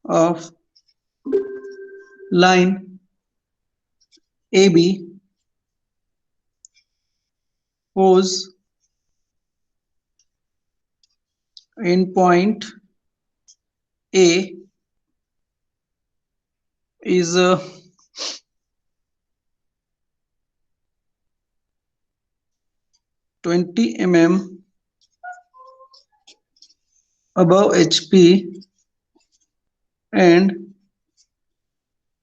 of line AB whose endpoint A is 20 mm above HP and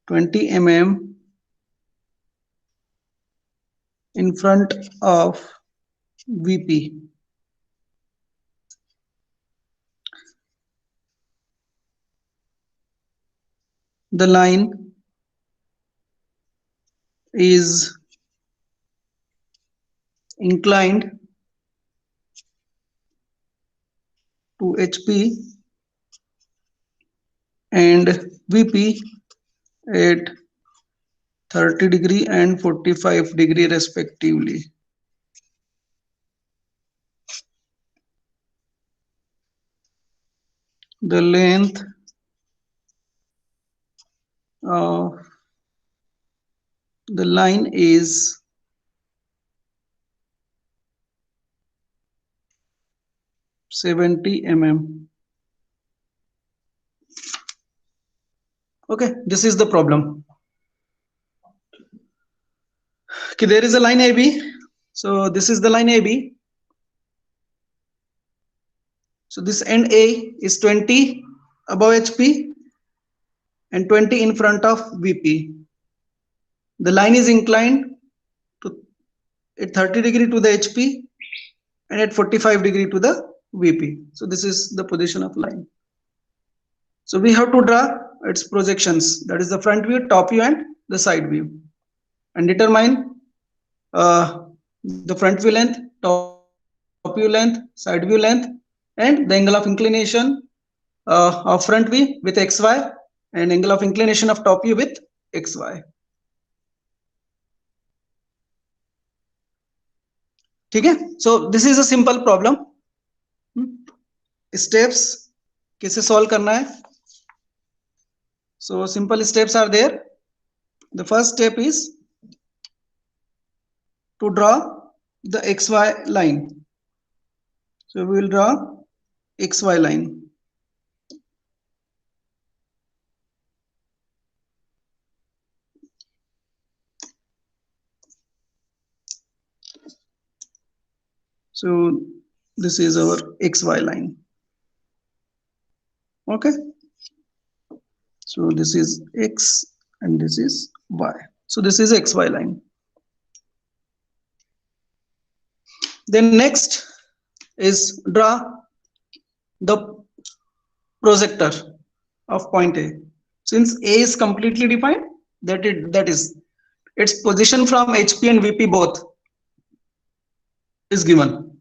20 mm in front of VP. The line is inclined to HP and VP at 30° and 45° respectively. The length of the line is 70 mm. Okay, this is the problem. Okay, there is a line AB. So this is the line AB. So this end A is 20 above HP and 20 in front of VP. The line is inclined to at 30° to the HP and at 45° to the VP. So this is the position of line. So we have to draw its projections, that is the front view, top view and the side view, and determine the front view length, top view length, side view length, and the angle of inclination of front view with XY and angle of inclination of top view with XY. ठीक है? So this is a simple problem. Steps कैसे solve करना है? So simple steps are there. The first step is to draw the XY line. So we will draw XY line. So this is our XY line. Okay. So this is X and this is Y. So this is XY line. Then next is draw the projector of point A. Since A is completely defined, that is its position from HP and VP both is given.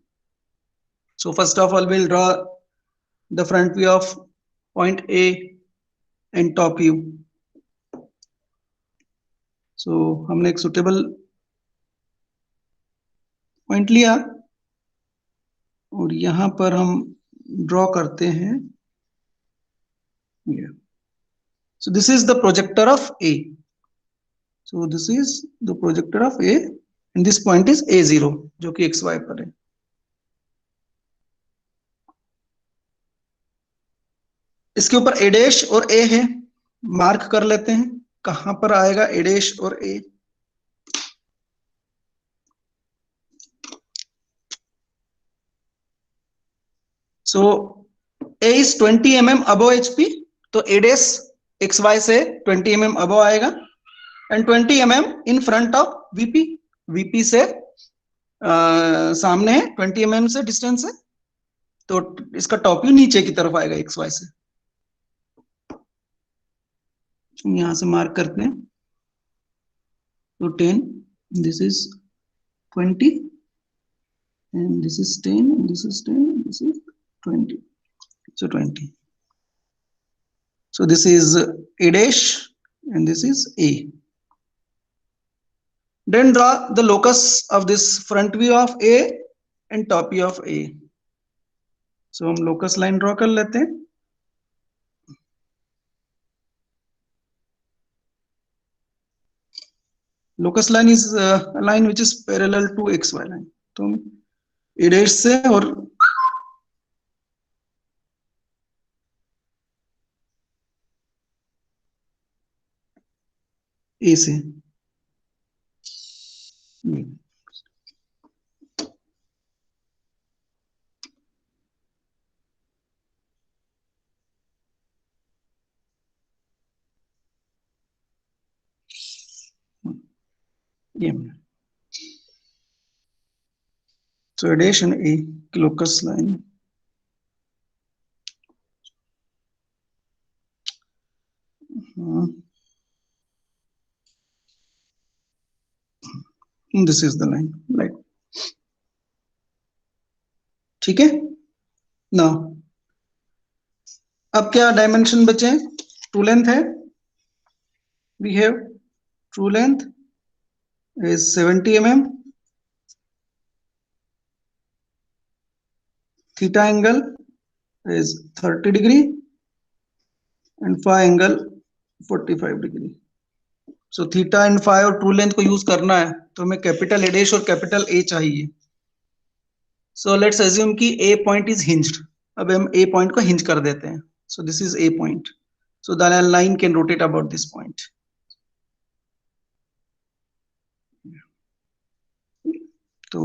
So first of all, we'll draw the front view of point A and top view. So हमने एक suitable point लिया और यहाँ पर हम draw करते हैं. Yeah. So this is the projector of A. So this is the projector of A and this point is A0 जो कि XY पर है. इसके ऊपर A डैश और A है, मार्क कर लेते हैं कहां पर आएगा A डैश और A. So A is 20 mm above HP, तो A डैश XY से 20 mm above आएगा and 20 mm in front of VP. VP से सामने है, 20 mm से डिस्टेंस है, तो इसका टॉप व्यू नीचे की तरफ आएगा XY से. यहां से मार्क करते हैं. तो 10, this is 20 and this is 10 and this is 10 and this is 20. So 20. So this is A dash and this is A. Then draw the locus of this front view of A and top view of A. So हम locus line draw कर लेते हैं. Locus line is line which is parallel to x Y line. तो A dash से और A से ये so a dash and a locus line this is the line like ठीक है ना। अब क्या डायमेंशन बचे? ट्रू लेंथ है, we have true length is 70 mm, theta angle is 30 degree and phi angle 45 degree। So theta and phi और true length को use करना है तो हमें कैपिटल ए डैश और कैपिटल ए चाहिए। सो लेट्स अज्यूम कि ए पॉइंट इज हिंज्ड। अब हम ए पॉइंट को हिंज कर देते हैं। सो this is A point, so the line can rotate about this point. तो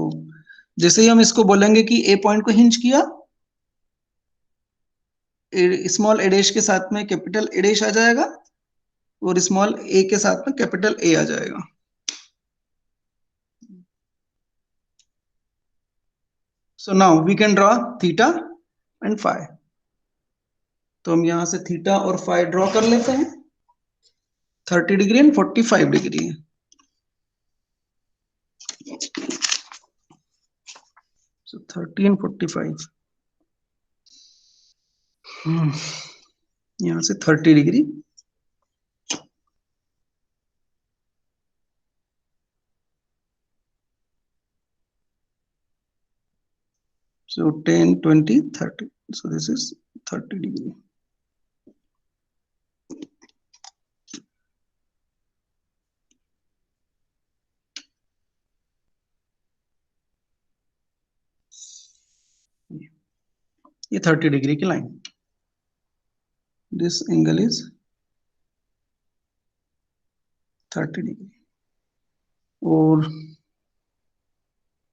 जैसे ही हम इसको बोलेंगे कि ए पॉइंट को हिंज किया, स्मॉल ए डैश के साथ में कैपिटल ए डैश आ जाएगा और स्मॉल ए के साथ में कैपिटल ए आ जाएगा। So now we can draw theta and phi. तो हम यहां से थीटा और फाई ड्रॉ कर लेते हैं। 30 degree and 45 degree. So 30 and 45। यहां से 30 degree, so 10 20 30, so this is 30 degree। ये 30 डिग्री की line, this angle is 30 degree. और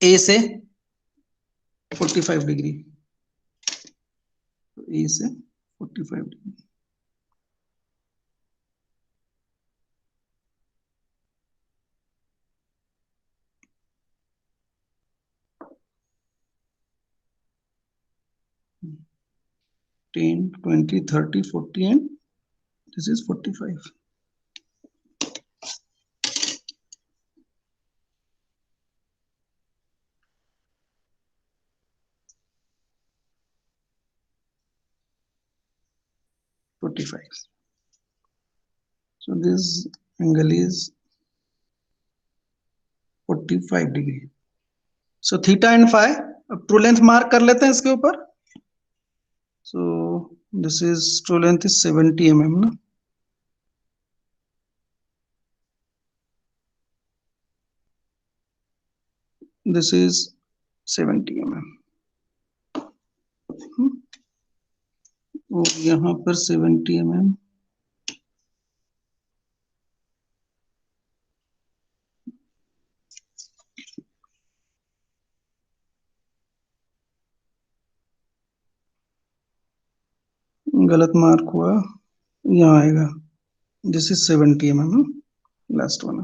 ए से 45 डिग्री, ए से 45 degree. Ten 20 30 40 and this is 45। So this angle is 45 degree. So theta and phi, अब true length mark कर लेते हैं इसके ऊपर। So this is true length is 70 mm ना। This is 70 mm। और यहाँ पर 70 mm। गलत मार्क हुआ, यहाँ आएगा। दिस इज 70 mm लास्ट वाला।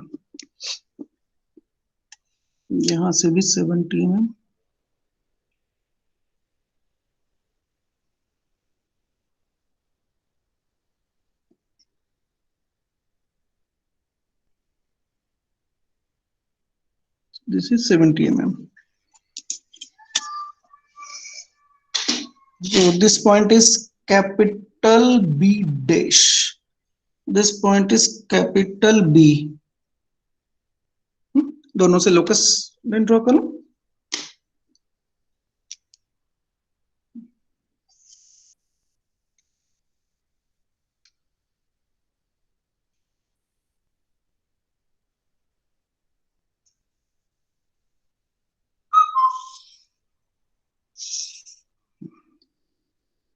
यहाँ से भी 70 mm। This is 70 mm। So this point is capital B dash, this point is capital B। दोनों से लोकस लाइन ड्रॉ करो।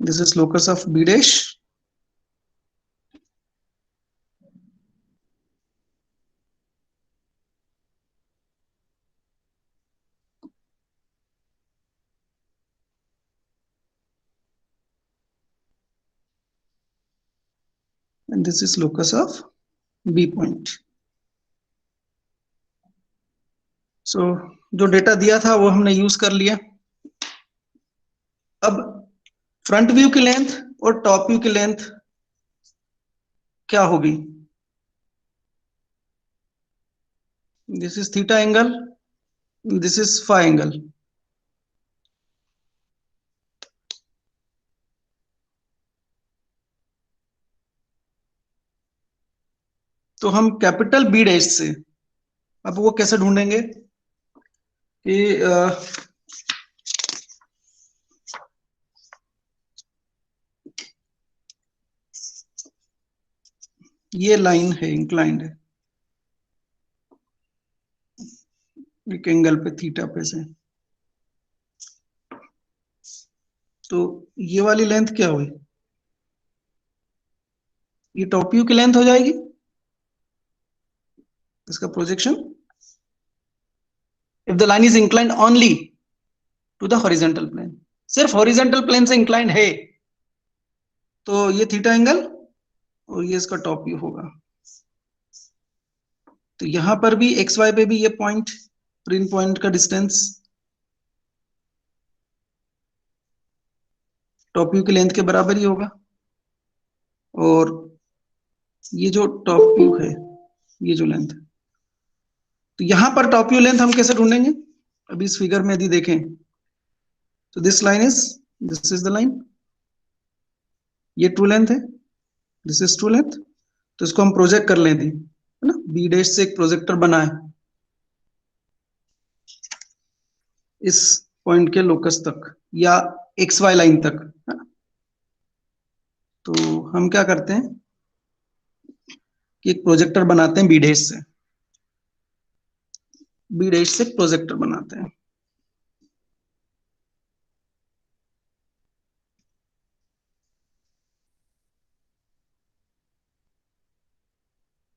This is locus of B dash. And this is locus of B point. So जो data दिया था वो हमने use कर लिया. अब फ्रंट व्यू की लेंथ और टॉप व्यू की लेंथ क्या होगी? This is theta angle, this is phi angle. तो हम कैपिटल बी डैश से अब वो कैसे ढूंढेंगे कि ये लाइन है इंक्लाइंड है एक एंगल पे थीटा पे से, तो ये वाली लेंथ क्या हुई? ये टॉप व्यू की लेंथ हो जाएगी, इसका projection. If the line is inclined only to the horizontal plane, सिर्फ हॉरिजॉन्टल प्लेन से इंक्लाइंड है, तो ये थीटा एंगल और ये इसका टॉप व्यू होगा. तो यहां पर भी एक्स वाई पे भी ये पॉइंट और इन पॉइंट का डिस्टेंस टॉप व्यू की लेंथ के बराबर ही होगा. और ये जो टॉप व्यू है, ये जो लेंथ है, तो यहां पर टॉप व्यू लेंथ हम कैसे ढूंढेंगे? अभी इस फिगर में यदि देखें तो दिस इज द लाइन, ये ट्रू लेंथ है, दिस इज ट्रू लेंथ. तो इसको हम प्रोजेक्ट कर लें, है ना, बी डैश से एक प्रोजेक्टर बनाए इस पॉइंट के लोकस तक या एक्स वाई लाइन तक, है ना. तो हम क्या करते हैं कि एक प्रोजेक्टर बनाते हैं बी डैश से, बी डैश से प्रोजेक्टर बनाते हैं.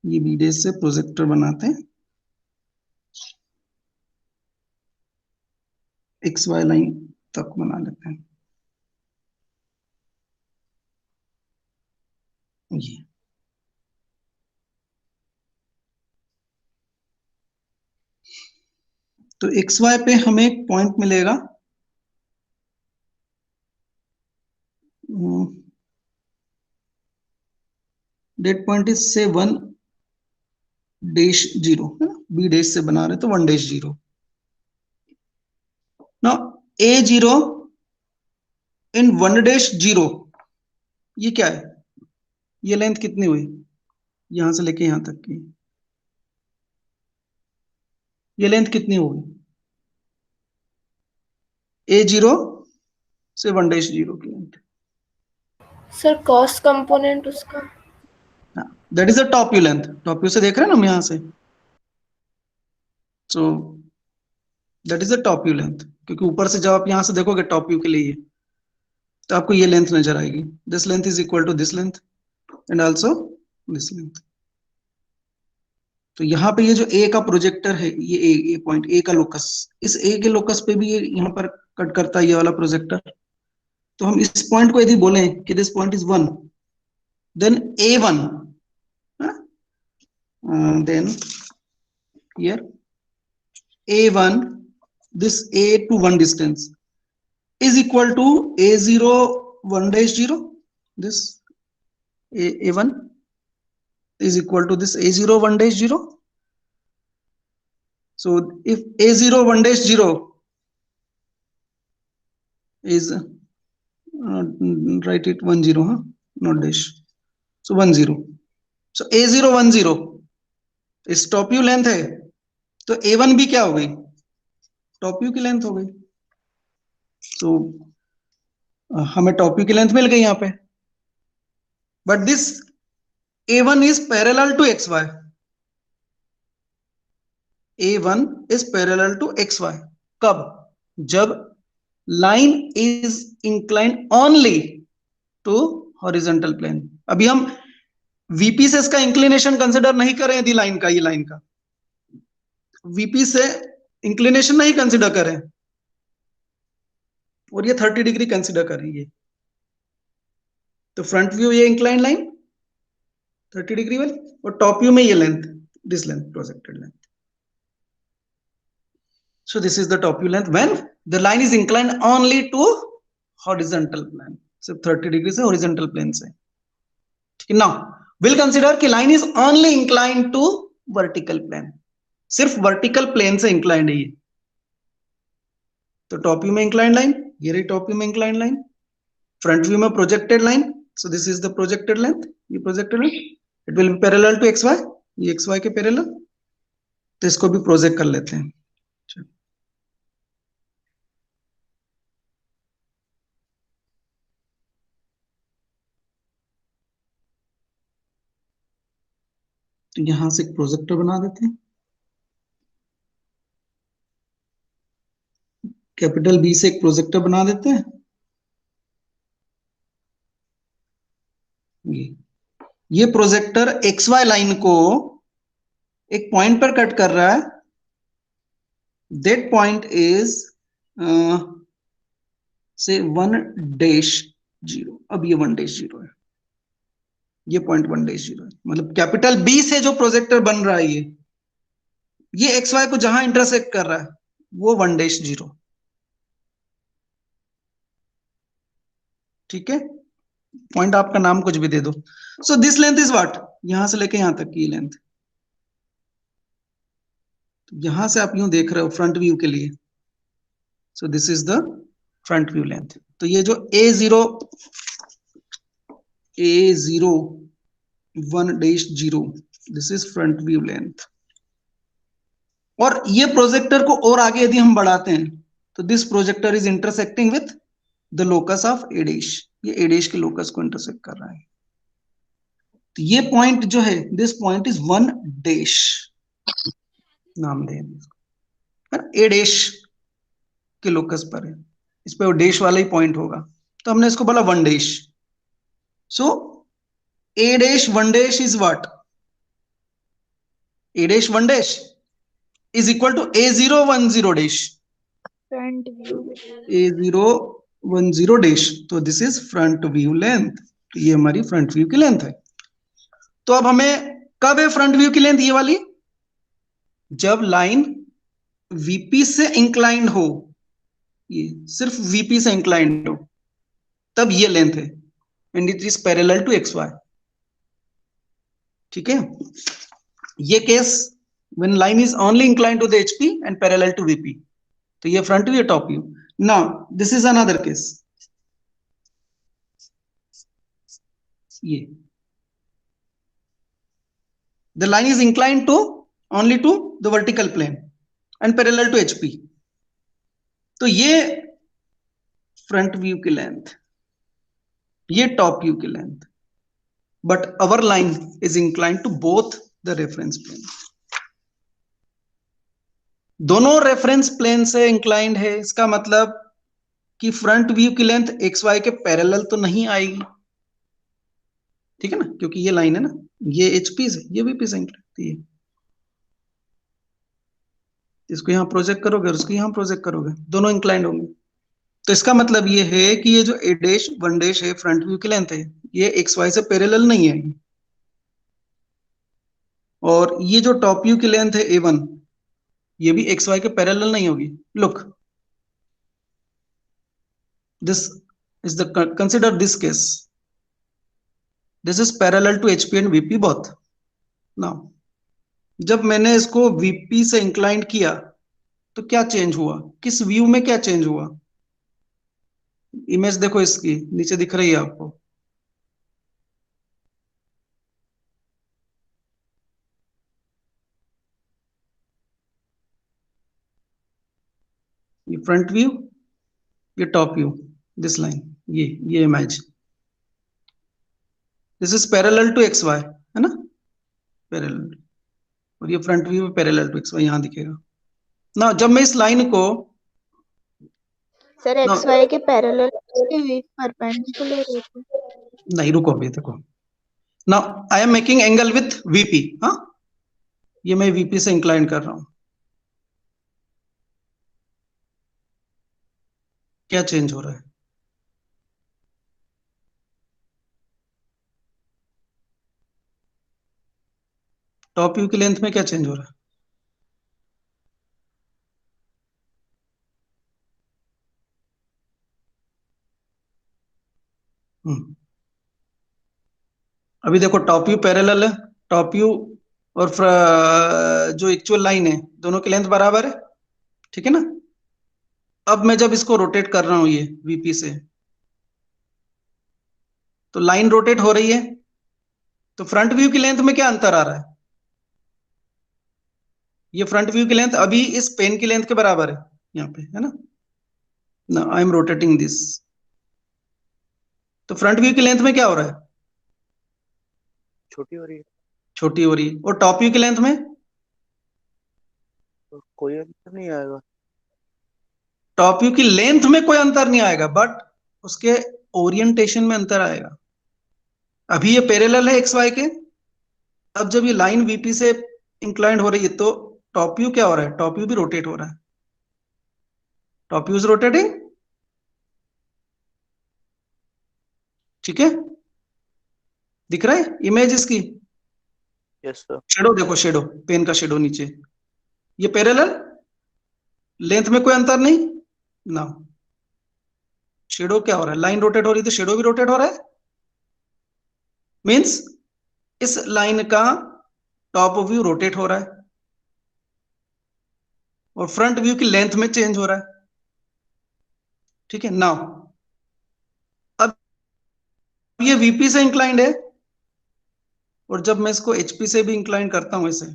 ये बी डैश से प्रोजेक्टर बनाते हैं एक्स वाई लाइन तक बना लेते हैं. ये तो एक्स वाई पे हमें एक पॉइंट मिलेगा, डेट पॉइंट इज से 1 डैश 0, है ना, बी डैश से बना रहे तो 1 डैश 0. नाउ A0 इन 1 डैश 0, ये क्या है? ये लेंथ कितनी हुई यहां से लेके यहां तक की? ये लेंथ कितनी होगी A0 से 1 डैश 0 की लेंथ? सर कॉस्ट कंपोनेंट उसका, that is the top view length. Top view से देख रहे हैं ना हम यहां से, so that is the top view length. क्योंकि ऊपर से जब आप यहां से देखोगे टॉप व्यू के लिए तो आपको ये लेंथ नजर आएगी. This length is equal to this length and also this length. तो यहाँ पे ये जो ए का प्रोजेक्टर है, ये पॉइंट ए का लोकस, इस ए के लोकस पे भी ये यहाँ पर कट करता है ये वाला प्रोजेक्टर. तो हम इस पॉइंट को यदि बोलें कि this point is 1, then A1, then here A1, this A to 1 distance is equal to A0 1 dash 0. This A1 is equal to this A0 1 dash 0. So if A0 1 dash 0 is write it 1 0, huh? Not dash. So 1 0. So A0 1 0 इस top view length है, तो A1 भी क्या हो गई? Top view की length हो गई. तो हमें टॉप व्यू की लेंथ मिल गई यहाँ पे. But this A1 is parallel to XY. A1 is parallel to XY. कब? जब line is inclined only to horizontal plane. अभी हम वीपी से इसका इंक्लिनेशन कंसिडर नहीं कर रहे हैं, लाइन का, ये लाइन का वीपी से इंक्लिनेशन नहीं कंसिडर करें, और ये 30 डिग्री कंसिडर करेंगे। तो फ्रंट व्यू ये इंक्लाइन लाइन 30 डिग्री वाली, और टॉप व्यू में ये length, this length, projected length. So this is the top view length when the line is inclined only to horizontal plane, सिर्फ 30 डिग्री से horizontal plane से। ठीक है, now we'll consider कि line is only inclined to vertical plane, सिर्फ vertical plane से inclined है ये। तो top view में inclined line, ये रही top view में inclined line, front view में projected line, so this is the projected length, ये projected line, it will be parallel to xy, ये xy के parallel, तो इसको भी प्रोजेक्ट कर लेते हैं। तो यहां से एक प्रोजेक्टर बना देते हैं, कैपिटल बी से एक प्रोजेक्टर बना देते हैं। ये प्रोजेक्टर एक्स वाई लाइन को एक पॉइंट पर कट कर रहा है, दैट पॉइंट इज से 1-0। अब ये 1-0 है, ये पॉइंट 1-0 है, मतलब कैपिटल बी से जो प्रोजेक्टर बन रहा है ये एक्स वाई को जहां इंटरसेक्ट कर रहा है वो 1-0। ठीक है, पॉइंट आपका नाम कुछ भी दे दो। So this length is what, यहां से लेके यहां तक की लेंथ। यहां से आप यूं देख रहे हो फ्रंट व्यू के लिए, सो this is the front view length. तो ये जो A0 1-0 this is front view length. और ये प्रोजेक्टर को और आगे यदि हम बढ़ाते हैं तो this projector is intersecting with the locus of A', ये A' के लोकस को इंटरसेक्ट कर रहा है। तो ये पॉइंट जो है, दिस पॉइंट इज 1' नाम दें A' के लोकस पर है, इस पे वो डैश वाला ही पॉइंट होगा, तो हमने इसको बोला 1'। सो A' 1' is what, A' 1' is equal to A0 10' front view A0 10' तो this is front view length. तो ये हमारी फ्रंट व्यू की लेंथ है। तो अब हमें कब है फ्रंट व्यू की लेंथ ये वाली, जब लाइन वीपी से इंक्लाइंड हो, ये सिर्फ वीपी से इंक्लाइंड हो, तब ये लेंथ है, and it is parallel to x Y. ठीक है, ये case when line is only inclined to the HP and parallel to VP, तो ये front view top view। now this is another case, ये the line is inclined to only to the vertical plane and parallel to HP, तो ये front view की length, ये top view की length, but our line is inclined to both the reference plane, दोनों reference plane से inclined है। इसका मतलब कि फ्रंट व्यू की लेंथ एक्स वाई के पैरेलल तो नहीं आएगी, ठीक है ना, क्योंकि ये लाइन है ना, ये एचपी से, ये वीपी से इंक्लाइंड, ये इसको यहां प्रोजेक्ट करोगे और उसको यहां प्रोजेक्ट करोगे, दोनों इंक्लाइंड होंगे। तो इसका मतलब ये है कि ये जो A' 1' है फ्रंट व्यू की लेंथ है, ये एक्स वाई से पैरेलल नहीं है। और ये जो टॉप व्यू की लेंथ है A1, ये भी एक्स वाई के पैरेलल नहीं होगी। Look, this is the consider this case, this is parallel to HP and VP both। now जब मैंने इसको VP से इंक्लाइंड किया तो क्या चेंज हुआ, किस व्यू में क्या चेंज हुआ, इमेज देखो इसकी नीचे दिख रही है आपको, ये फ्रंट व्यू, ये टॉप व्यू, दिस लाइन, ये image, this is parallel to x Y, है ना, पैरेलल, और ये front view parallel to x Y यहां दिखेगा ना। जब मैं इस लाइन को सर एक्स वाई के पैरेलल, उसके परपेंडिकुलर होते हैं। नहीं रुको, अभी देखो। Now I am making angle with VP. हाँ, ये मैं वीपी से इंक्लाइन कर रहा हूं। क्या चेंज हो रहा है? टॉप व्यू की लेंथ में क्या चेंज हो रहा है? हम्म, अभी देखो टॉप व्यू पैरेलल है। टॉप व्यू और जो एक्चुअल लाइन है, दोनों की लेंथ बराबर है, ठीक है ना? अब मैं जब इसको रोटेट कर रहा हूं ये वीपी से, तो लाइन रोटेट हो रही है, तो फ्रंट व्यू की लेंथ में क्या अंतर आ रहा है? ये फ्रंट व्यू की लेंथ अभी इस पेन की लेंथ के बराबर है, यहाँ पे है ना? ना, आई एम रोटेटिंग दिस। तो फ्रंट व्यू की लेंथ में क्या हो रहा है? छोटी हो रही है। छोटी हो रही है। और टॉप व्यू की लेंथ में? तो कोई अंतर नहीं आएगा। टॉप व्यू की लेंथ में कोई अंतर नहीं आएगा, बट उसके ओरिएंटेशन में अंतर आएगा। अभी ये पैरेलल है एक्स वाई के। अब जब ये लाइन वीपी से इंक्लाइंड हो रही है, तो टॉप व्यू क्या हो रहा है? टॉप व्यू भी रोटेट हो रहा है। टॉप व्यू इज रोटेटिंग, ठीक है? दिख रहा है इमेज इसकी? Yes sir. शेडो देखो, शेडो, पेन का शेडो नीचे। ये पैरेलल, लेंथ में कोई अंतर नहीं ना। शेडो क्या हो रहा है? लाइन रोटेट हो रही है, तो शेडो भी रोटेट हो रहा है। मींस इस लाइन का टॉप व्यू रोटेट हो रहा है, और फ्रंट व्यू की लेंथ में चेंज हो रहा है, ठीक है? नाउ अब ये वीपी से इंक्लाइंड है, और जब मैं इसको एचपी से भी इंक्लाइन करता हूं ऐसे,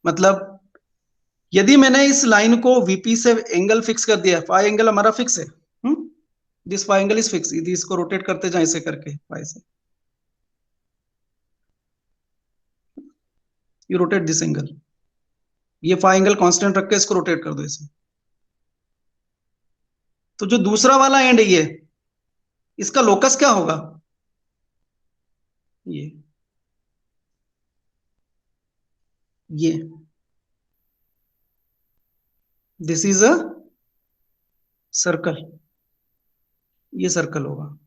मतलब यदि मैंने इस लाइन को वीपी से एंगल फिक्स कर दिया, फाई एंगल हमारा फिक्स है, this phi angle is fix, यदि इसको रोटेट करते जाए ऐसे करके फाई से, यू रोटेट दिस एंगल, ये फाई एंगल कांस्टेंट रख के इसको रोटेट कर दो ऐसे, तो जो दूसरा वाला एंड है ये, इसका लोकस क्या होगा? ये दिस इज अ सर्कल, ये सर्कल होगा,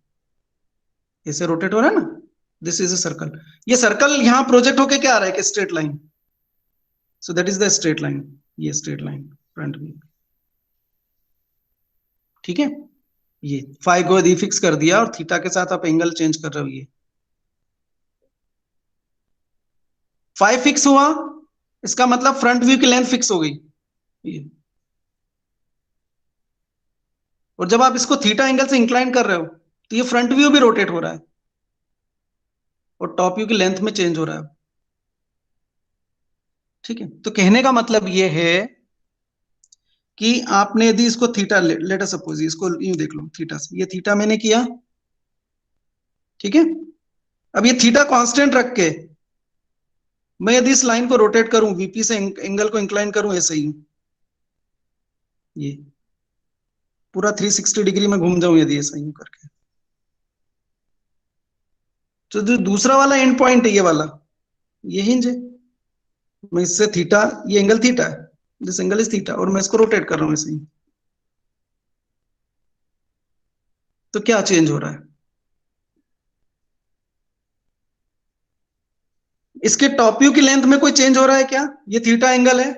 ऐसे रोटेट हो रहा है ना, दिस इज अ सर्कल। ये सर्कल यहां प्रोजेक्ट होके क्या आ रहा है कि straight line, so that is the straight line, ये स्ट्रेट लाइन फ्रंट व्यू, ठीक है? ये फाई को यदि फिक्स कर दिया और थीटा के साथ आप एंगल चेंज कर रहे हो, ये फाई फिक्स हुआ, इसका मतलब फ्रंट व्यू की लेंथ फिक्स हो गई ये। और जब आप इसको थीटा एंगल से इंक्लाइन कर रहे हो, तो ये फ्रंट व्यू भी रोटेट हो रहा है, और टॉप व्यू की लेंथ में चेंज हो रहा है, ठीक है? तो कहने का मतलब ये है कि आपने यदि इसको थीटा, लेट अस सपोज इसको यूं देख लो, थीटा से, ये थीटा मैंने किया, ठीक है? अब ये थीटा कांस्टेंट रख के मैं यदि इस लाइन को रोटेट करूं, वीपी से एंगल को इंक्लाइन करूं ऐसे ही, ये पूरा 360 डिग्री में घूम जाऊं यदि ऐसा यूं करके, तो जो दूसरा वाला एंड पॉइंट है ये वाला, ये हिंज है। मैं इससे थीटा, ये एंगल थीटा है, दिस एंगल इज थीटा, और मैं इसको रोटेट कर रहा हूं ऐसे ही, तो क्या चेंज हो रहा है? इसके टॉप व्यू की लेंथ में कोई चेंज हो रहा है क्या? ये थीटा एंगल है,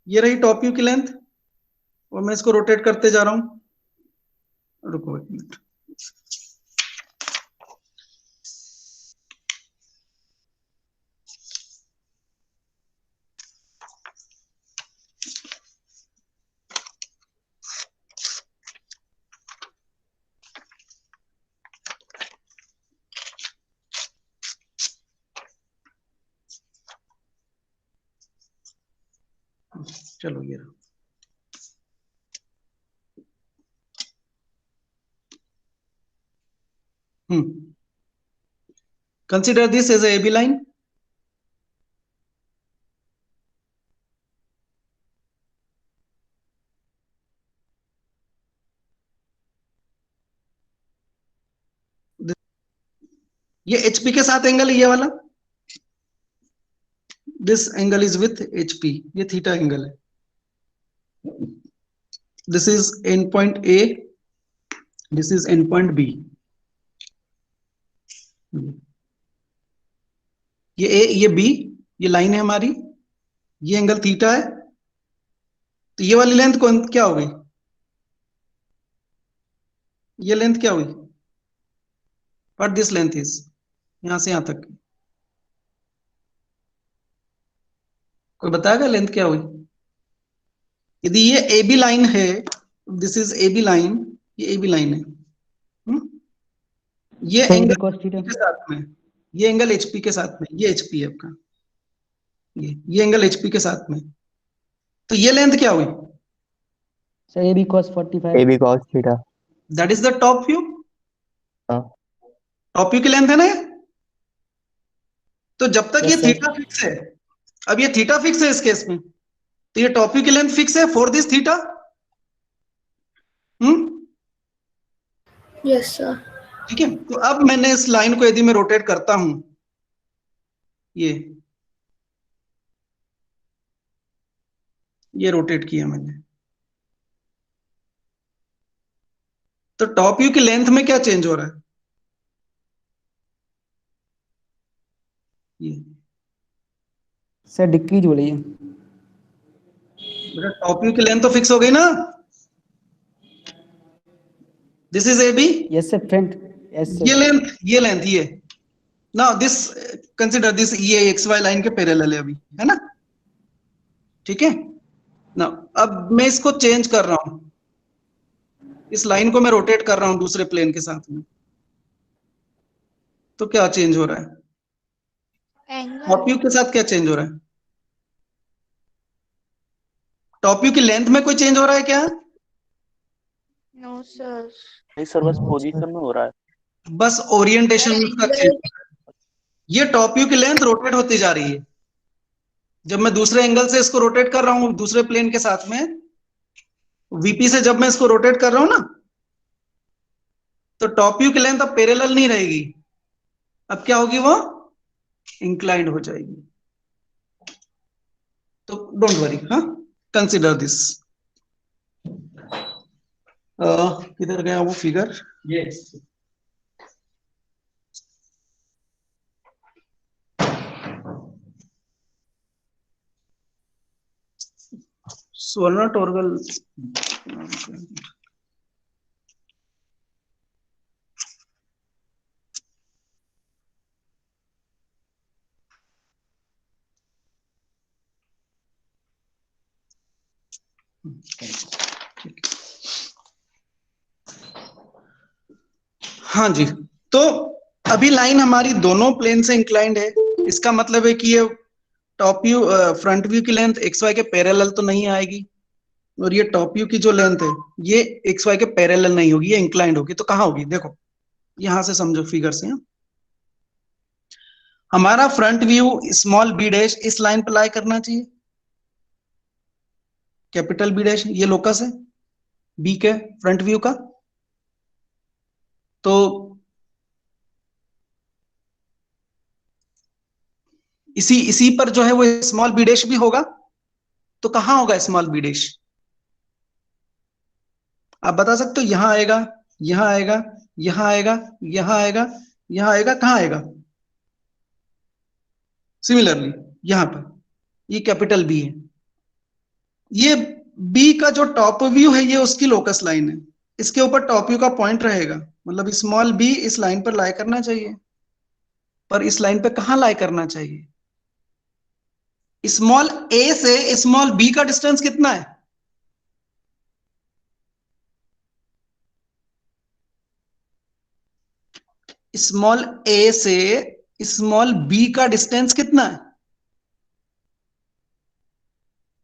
ये रही टॉप व्यू की लेंथ, और मैं इसको रोटेट करते जा रहा हूं। रुको एक मिनट, चलो ये रहा। Consider this as A B line, ये HP के साथ एंगल है ये वाला, this angle is with HP, ये थीटा एंगल है। This is end point A, this is end point B। ये A, ये B, ये लाइन है हमारी, ये एंगल थीटा है, तो ये वाली लेंथ कौन क्या हो गई, ये लेंथ क्या हुई, व्हाट दिस लेंथ इज, यहां से यहां तक, कोई बताएगा लेंथ क्या हुई। यदि ये ए बी लाइन है, this is A B line, ये ए बी लाइन है, ये AB एंगल cos थीटा। के साथ में, ये एंगल HP के साथ में, ये HP है आपका, ये एंगल HP के साथ में, तो ये लेंथ क्या हुई, sir AB cos 45। AB cos theta. That is the top view, हाँ टॉप व्यू की लेंथ है ना ये। तो जब तक ये Yes, sir. थीटा फिक्स है, अब ये थीटा फिक्स है इस केस में, तो ये टॉप व्यू की लेंथ फिक्स है for this theta. Yes, sir. ठीक है, तो अब मैंने इस लाइन को यदि मैं रोटेट करता हूं, ये रोटेट किया मैंने, तो टॉप व्यू की लेंथ में क्या चेंज हो रहा है, ये सर डिक्रीज हो रही है। बेटा टॉप व्यू की लेंथ तो फिक्स हो गई ना, this is A B, yes sir front. Yes ये सर। लेंथ, ये लेंथ, ये नाउ दिस कंसीडर दिस, ये एक्स वाई लाइन के पैरेलल है अभी, है ना, ठीक है ना। अब मैं इसको चेंज कर रहा हूं, इस लाइन को मैं रोटेट कर रहा हूं दूसरे प्लेन के साथ में, तो क्या चेंज हो रहा है, टॉप व्यू Angle. के साथ क्या चेंज हो रहा है, टॉप व्यू की लेंथ में कोई चेंज हो रहा है क्या, No, sir. नहीं सर, बस पोजीशन में हो रहा है। बस ओरिएंटेशन में उसका चेंज, Angle. ये टॉप व्यू की लेंथ रोटेट होती जा रही है, जब मैं दूसरे एंगल से इसको रोटेट कर रहा हूं दूसरे प्लेन के साथ में, VP से जब मैं इसको रोटेट कर रहा हूं ना, तो टॉप व्यू की लेंथ अब पैरेलल नहीं रहेगी, अब क्या होगी, वो इंक्लाइंड हो जाएगी। तो डोंट वरी, हाँ, कंसिडर दिस। किधर गया वो फिगर, ये स्वर्ण टोरगल, हाँ जी, तो अभी लाइन हमारी दोनों प्लेन से इंक्लाइंड है, इसका मतलब है कि ये टॉप व्यू फ्रंट व्यू की लेंथ एक्स वाई के पैरेलल तो नहीं आएगी, और ये टॉप व्यू की जो लेंथ है ये एक्स वाई के पैरेलल नहीं होगी, ये इंक्लाइंड होगी, तो कहाँ होगी, देखो यहां से समझो फिगर से, हमारा front view small B dash इस लाइन पर लाई करना चाहिए, कैपिटल बी डैश ये लोकस है बी के फ्रंट व्यू का, तो इसी पर जो है वो स्मॉल बी डैश भी होगा, तो कहां होगा स्मॉल बी डैश, आप बता सकते हो, यहां आएगा, यहां आएगा, यहां आएगा, यहां आएगा, यहां आएगा, कहां आएगा, सिमिलरली यहां पर, ये कैपिटल बी है, ये बी का जो टॉप व्यू है ये उसकी लोकस लाइन है, इसके ऊपर टॉप व्यू का पॉइंट रहेगा, मतलब स्मॉल बी इस लाइन पर लाई करना चाहिए, पर इस लाइन पे कहां लाई करना चाहिए, स्मॉल ए से स्मॉल बी का डिस्टेंस कितना है, स्मॉल ए से स्मॉल बी का डिस्टेंस कितना है,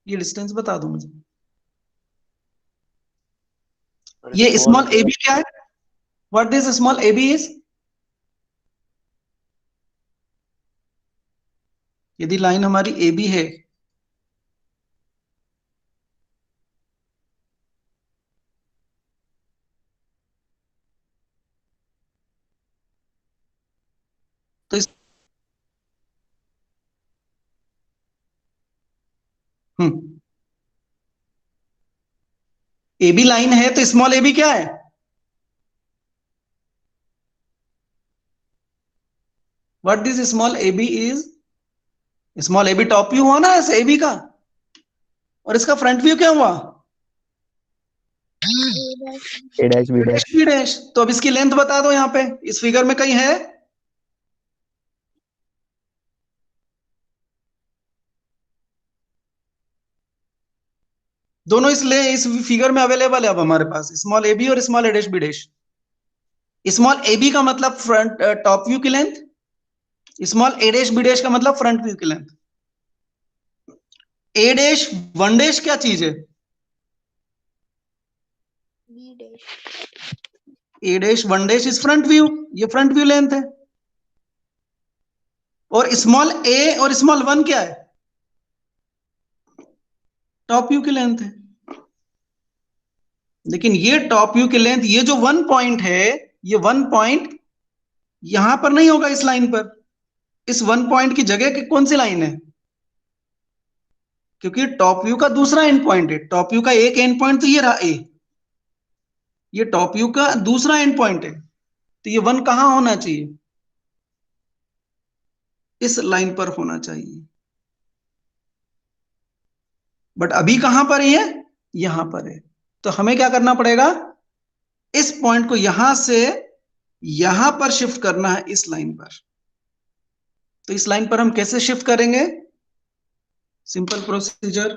ये डिस्टेंस बता दो मुझे, और ये स्मॉल स्मॉल ए बी क्या है, what this small A B is, यदि लाइन हमारी ए बी है, ए बी लाइन है तो स्मॉल ए बी क्या है? What this small A B is? Small A B top view हुआ ना ऐसे ए बी का, और इसका फ्रंट व्यू क्या हुआ? A dash B dash. B dash. तो अब इसकी लेंथ बता दो, यहां पे इस फिगर में कहीं है? दोनों इस फिगर में अवेलेबल है अब हमारे पास, स्मॉल ए बी और small A dash B dash. Small A B का मतलब फ्रंट टॉप व्यू की लेंथ, स्मॉल ए डैश बी डैश का मतलब फ्रंट व्यू की लेंथ। ए डैश वन डैश क्या चीज है? B dash. A dash one dash is front view, ये फ्रंट व्यू लेंथ है। और स्मॉल ए और स्मॉल वन क्या है? टॉप व्यू की लेंथ है। लेकिन ये टॉप व्यू की लेंथ, ये जो वन पॉइंट है, ये वन पॉइंट यहां पर नहीं होगा इस लाइन पर। इस वन पॉइंट की जगह की कौन सी लाइन है? क्योंकि टॉप व्यू का दूसरा एंड पॉइंट है। टॉप व्यू का एक एंड पॉइंट तो ये रहा ए, ये टॉप व्यू का दूसरा एंड पॉइंट है, तो ये वन कहां होना चाहिए? इस लाइन पर होना चाहिए। बट अभी कहां पर है ये? यहां पर है। तो हमें क्या करना पड़ेगा? इस पॉइंट को यहां से यहां पर शिफ्ट करना है, इस लाइन पर। तो इस लाइन पर हम कैसे शिफ्ट करेंगे? Simple procedure,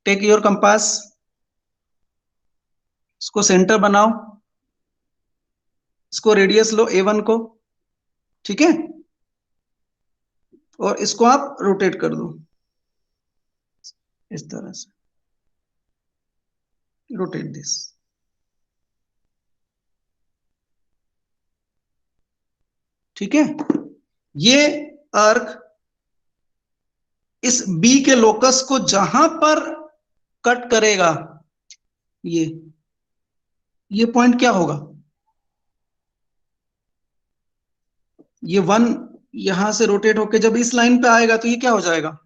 take your compass, इसको सेंटर बनाओ, इसको रेडियस लो A1 को, ठीक है, और इसको आप रोटेट कर दो इस तरह से, रोटेट दिस। ठीक है, ये आर्क इस B के लोकस को जहां पर कट करेगा, ये पॉइंट क्या होगा? ये वन यहां से रोटेट होके जब इस लाइन पे आएगा तो ये क्या हो जाएगा?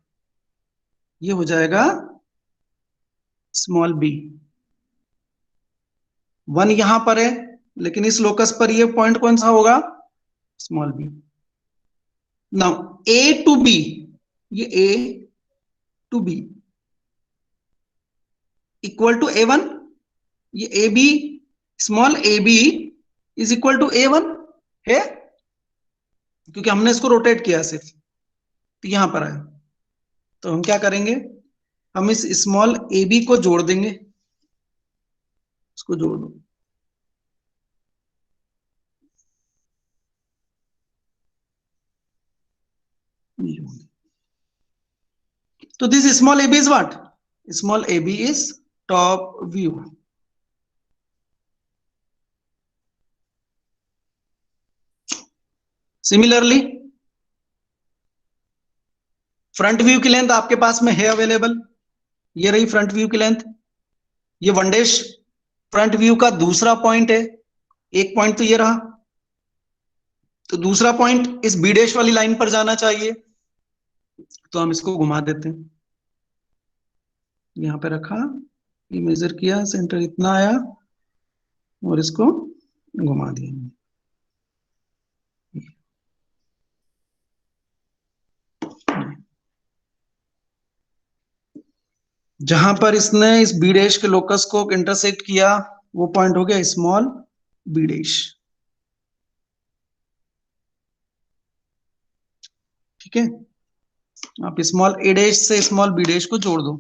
ये हो जाएगा स्मॉल b। वन यहां पर है, लेकिन इस लोकस पर ये पॉइंट कौन सा होगा? Small b। Now a to b, ये a to b equal to a1, ये ab, small ab is equal to a1 है, क्योंकि हमने इसको रोटेट किया सिर्फ, तो यहां पर आया। तो हम क्या करेंगे? हम इस स्मॉल ए बी को जोड़ देंगे, इसको जोड़ दो। तो this small A B is what? Small A B is top view. Similarly front view की लेंथ आपके पास में है अवेलेबल, ये रही फ्रंट व्यू की लेंथ। ये वन डैश फ्रंट व्यू का दूसरा पॉइंट है, एक पॉइंट तो ये रहा, तो दूसरा पॉइंट इस बी डैश वाली लाइन पर जाना चाहिए, तो हम इसको घुमा देते हैं। यहां पे रखा, ये मेजर किया, सेंटर इतना आया, और इसको घुमा दिया। जहां पर इसने इस बी डैश के लोकस को इंटरसेक्ट किया, वो पॉइंट हो गया स्मॉल बी डैश। ठीक है, आप स्मॉल ए डैश से स्मॉल बी डैश को जोड़ दो।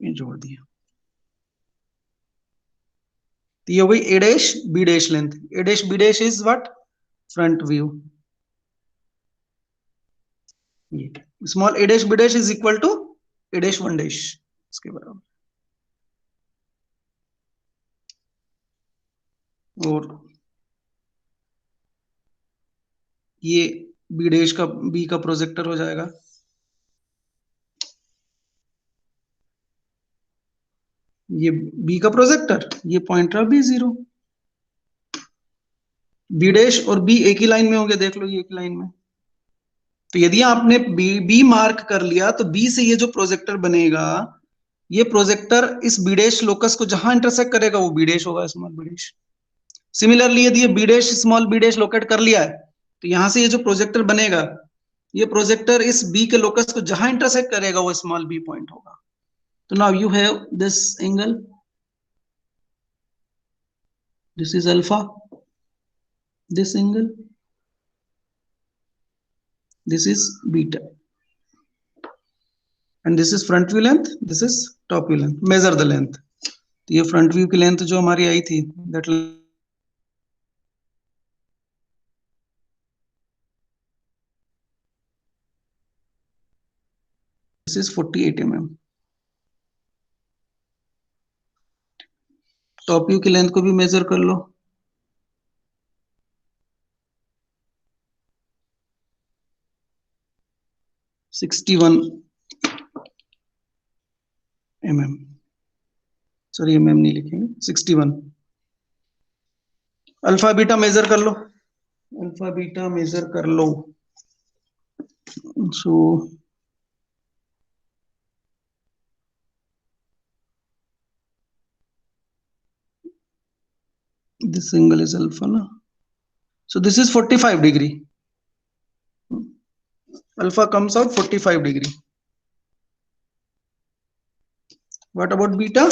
ये जोड़ दिया, तो ये हो गई a dash B dash length. A dash B dash is what? Front view. Small A dash B dash is equal to a dash one dash, इसके बराबर। और ये बी डैश का बी का प्रोजेक्टर हो जाएगा। ये बी का प्रोजेक्टर, ये पॉइंट रहा B0। बी डैश और बी एक ही लाइन में होंगे, देख लो ये एक ही लाइन में। तो यदि आपने बी मार्क कर लिया तो बी से ये जो प्रोजेक्टर बनेगा, ये प्रोजेक्टर इस बी डैश लोकस को जहां इंटरसेक्ट करेगा वो बी डैश होगा, स्मॉल बी डैश। सिमिलरली यदि ये B dash small B dash locate कर लिया है, तो यहां से ये जो प्रोजेक्टर बनेगा, ये प्रोजेक्टर इस बी के लोकस को जहां इंटरसेक्ट करेगा वो स्मॉल बी पॉइंट होगा। तो now you have this angle, this is alpha, this angle, this is beta, and this is front view length, this is top view length. measure the length. तो ये front view की length जो हमारी आई थी, that this is 48 mm. Top view की length को भी major कर लो, mm. सॉरी mm नहीं लिखेंगे, 61. अल्फा बीटा मेजर कर लो, अल्फा बीटा मेजर कर लो। सो this angle is alpha na, so this is 45 degree. Alpha comes out 45 degree. What about beta?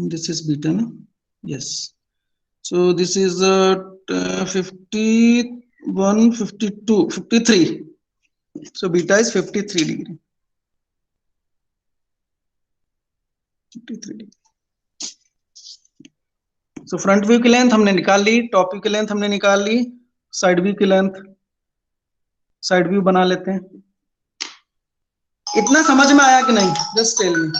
This is beta na? Yes. So this is 51, 52, 53. So beta is 53 degree. 53 degree. So front view की length हमने निकाल ली, top view की length हमने निकाल ली, side view की length, side view बना लेते हैं। इतना समझ में आया कि नहीं? Just tell me.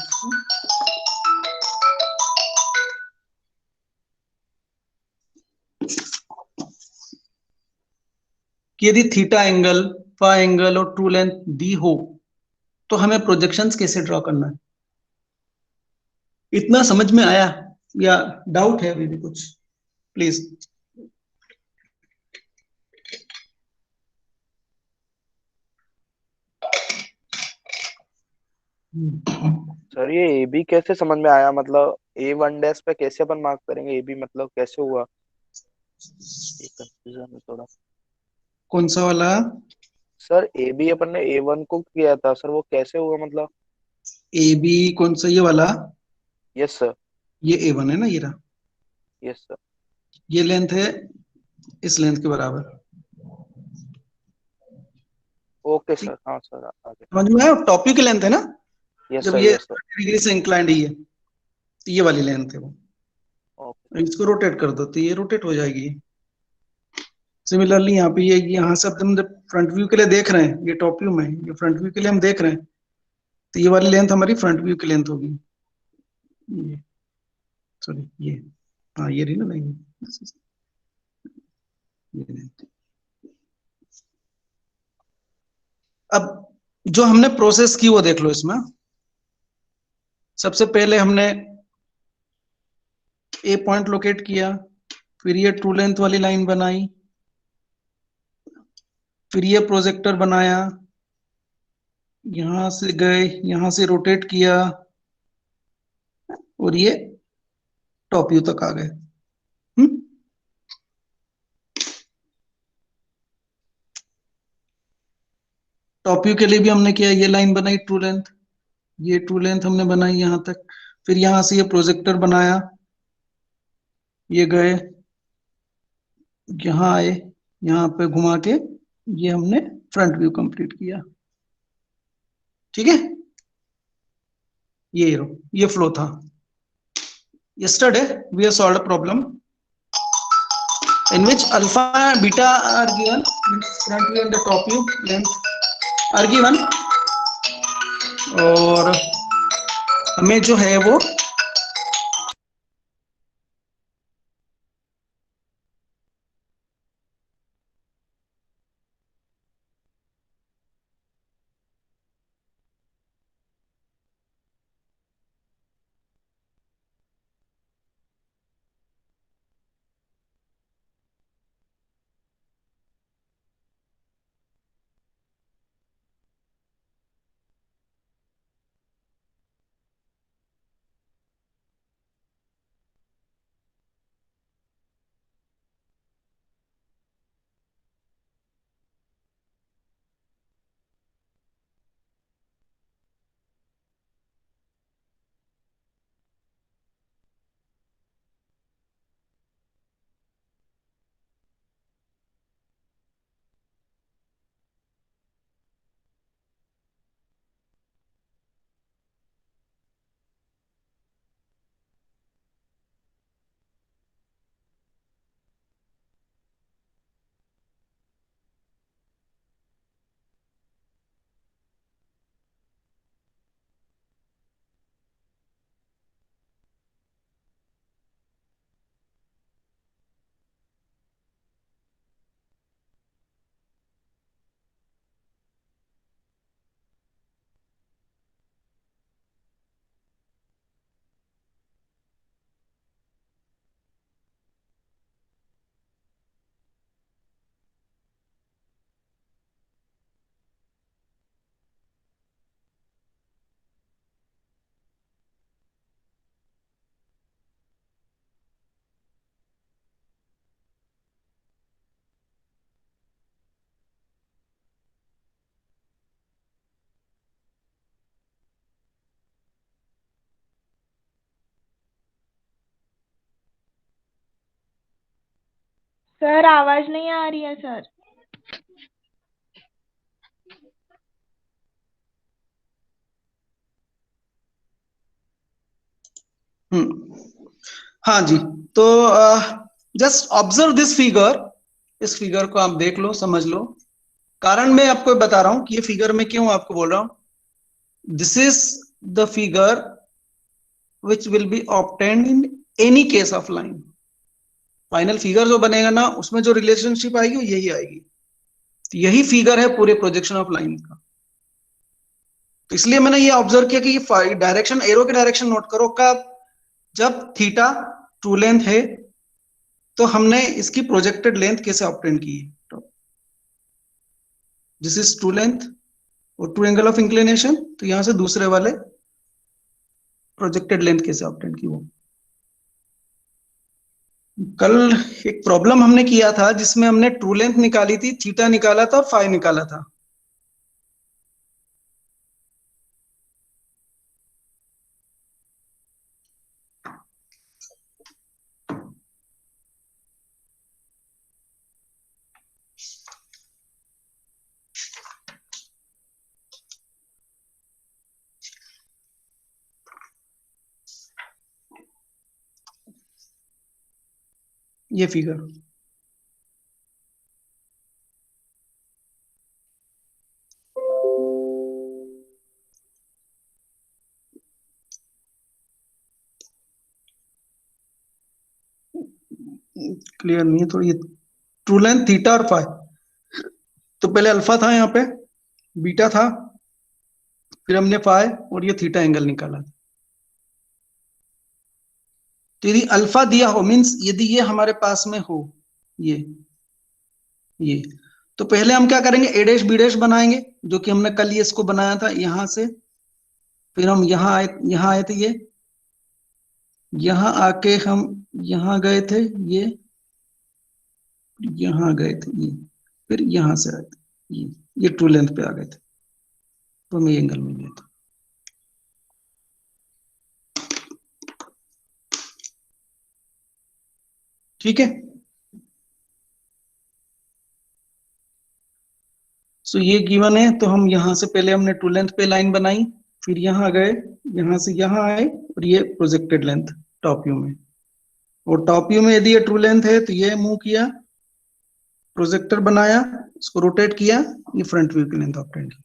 कि यदि थीटा एंगल, फा एंगल और ट्रू लेंथ दी हो तो हमें प्रोजेक्शंस कैसे ड्रॉ करना है? इतना समझ में आया या डाउट है अभी भी कुछ? प्लीज। सर ये ए बी कैसे समझ में आया, मतलब ए वन डैश पे कैसे अपन मार्क करेंगे, ए बी मतलब कैसे हुआ, ये कंफ्यूजन है थोड़ा। कौन सा वाला? सर ए बी अपन ने ए वन को किया था सर, वो कैसे हुआ मतलब? ए बी कौन सा? ये वाला? Yes sir. ये ए वन है ना, ये रहा। Yes sir. ये लेंथ है इस लेंथ के बराबर। ओके सर, हाँ सर आगे। समझ में आया? टॉप व्यू की लेंथ है ना, यस जब सर। ये यस सर। डिग्री से इंक्लाइंड ही है तो ये वाली लेंथ है वो। ओके। इसको रोटेट कर दो तो ये रोटेट हो जाएगी। सिमिलरली यहाँ पे ये यहाँ से हम जब फ्रंट व्यू के लिए देख रहे हैं, ये टॉप व्यू में, ये फ्रंट व्यू के लिए हम देख रहे हैं, तो ये वाली लेंथ हमारी फ्रंट व्यू की लेंथ होगी। ये सॉरी ये, हाँ ये रही ना लाइन, ये लेंथ। अब जो हमने प्रोसेस की वो देख लो इसमें। सबसे पहले हमने ए पॉइंट लोकेट किया, फिर ये ट्रू लेंथ वाली लाइन बनाई, फिर ये प्रोजेक्टर बनाया, यहां से गए, यहां से रोटेट किया और ये टॉप व्यू तक आ गए। टॉप व्यू के लिए भी हमने किया, ये लाइन बनाई ट्रू लेंथ, ये ट्रू लेंथ हमने बनाई यहां तक, फिर यहां से ये प्रोजेक्टर बनाया, ये गए, यहां आए, यहां पे घुमा के ये हमने फ्रंट व्यू कंप्लीट किया। ठीक है, ये फ्लो था। Yesterday we have solved a problem in which alpha and beta are given, front view and the top view length are given, और हमें जो है वो सर आवाज नहीं आ रही है सर। हाँ जी, तो जस्ट ऑब्जर्व दिस फिगर, इस फिगर को आप देख लो, समझ लो। कारण मैं आपको बता रहा हूं कि ये फिगर में क्यों आपको बोल रहा हूं। This is the figure which will be obtained in any case of line. Final figure जो बनेगा ना, उसमें जो रिलेशनशिप आएगी वो यही आएगी। तो यही फिगर है पूरे प्रोजेक्शन ऑफ लाइन का। तो इसलिए मैंने ये ऑब्जर्व किया कि ये डायरेक्शन, एरो के डायरेक्शन नोट करो। कब? जब थीटा ट्रू लेंथ है तो हमने इसकी प्रोजेक्टेड लेंथ कैसे ऑब्टेन की है। तो दिस इज ट्रू लेंथ और ट्रू एंगल ऑफ इंक्लिनेशन, तो यहां से दूसरे वाले प्रोजेक्टेड लेंथ कैसे ऑब्टेन की वो। कल एक प्रॉब्लम हमने किया था जिसमें हमने ट्रू लेंथ निकाली थी, थीटा निकाला था और फाई निकाला था। ये फिगर क्लियर नहीं है थोड़ी। ट्रू लेंथ थीटा और फाई, तो पहले अल्फा था, यहाँ पे बीटा था, फिर हमने फाई और ये थीटा एंगल निकाला। तो यदि अल्फा दिया हो, मींस यदि ये हमारे पास में हो, ये तो पहले हम क्या करेंगे, ए डैश बी डैश बनाएंगे, जो कि हमने कल ये इसको बनाया था यहां से। फिर हम यहाँ आए थे, ये यहाँ आके हम यहाँ गए थे, यहाँ गए थे, ये फिर यहाँ से आए थे, ये ट्रू लेंथ पे आ गए थे, तो हमें एंगल मिल गया था। ठीक है, सो ये गिवन है। तो हम यहाँ से पहले हमने ट्रू लेंथ पे लाइन बनाई, फिर यहाँ गए, यहाँ से यहाँ आए, और ये प्रोजेक्टेड लेंथ टॉप व्यू में। और टॉप व्यू में यदि ये ट्रू लेंथ है तो ये मूव किया, प्रोजेक्टर बनाया, इसको रोटेट किया, ये फ्रंट व्यू की लेंथ ऑब्टेन की।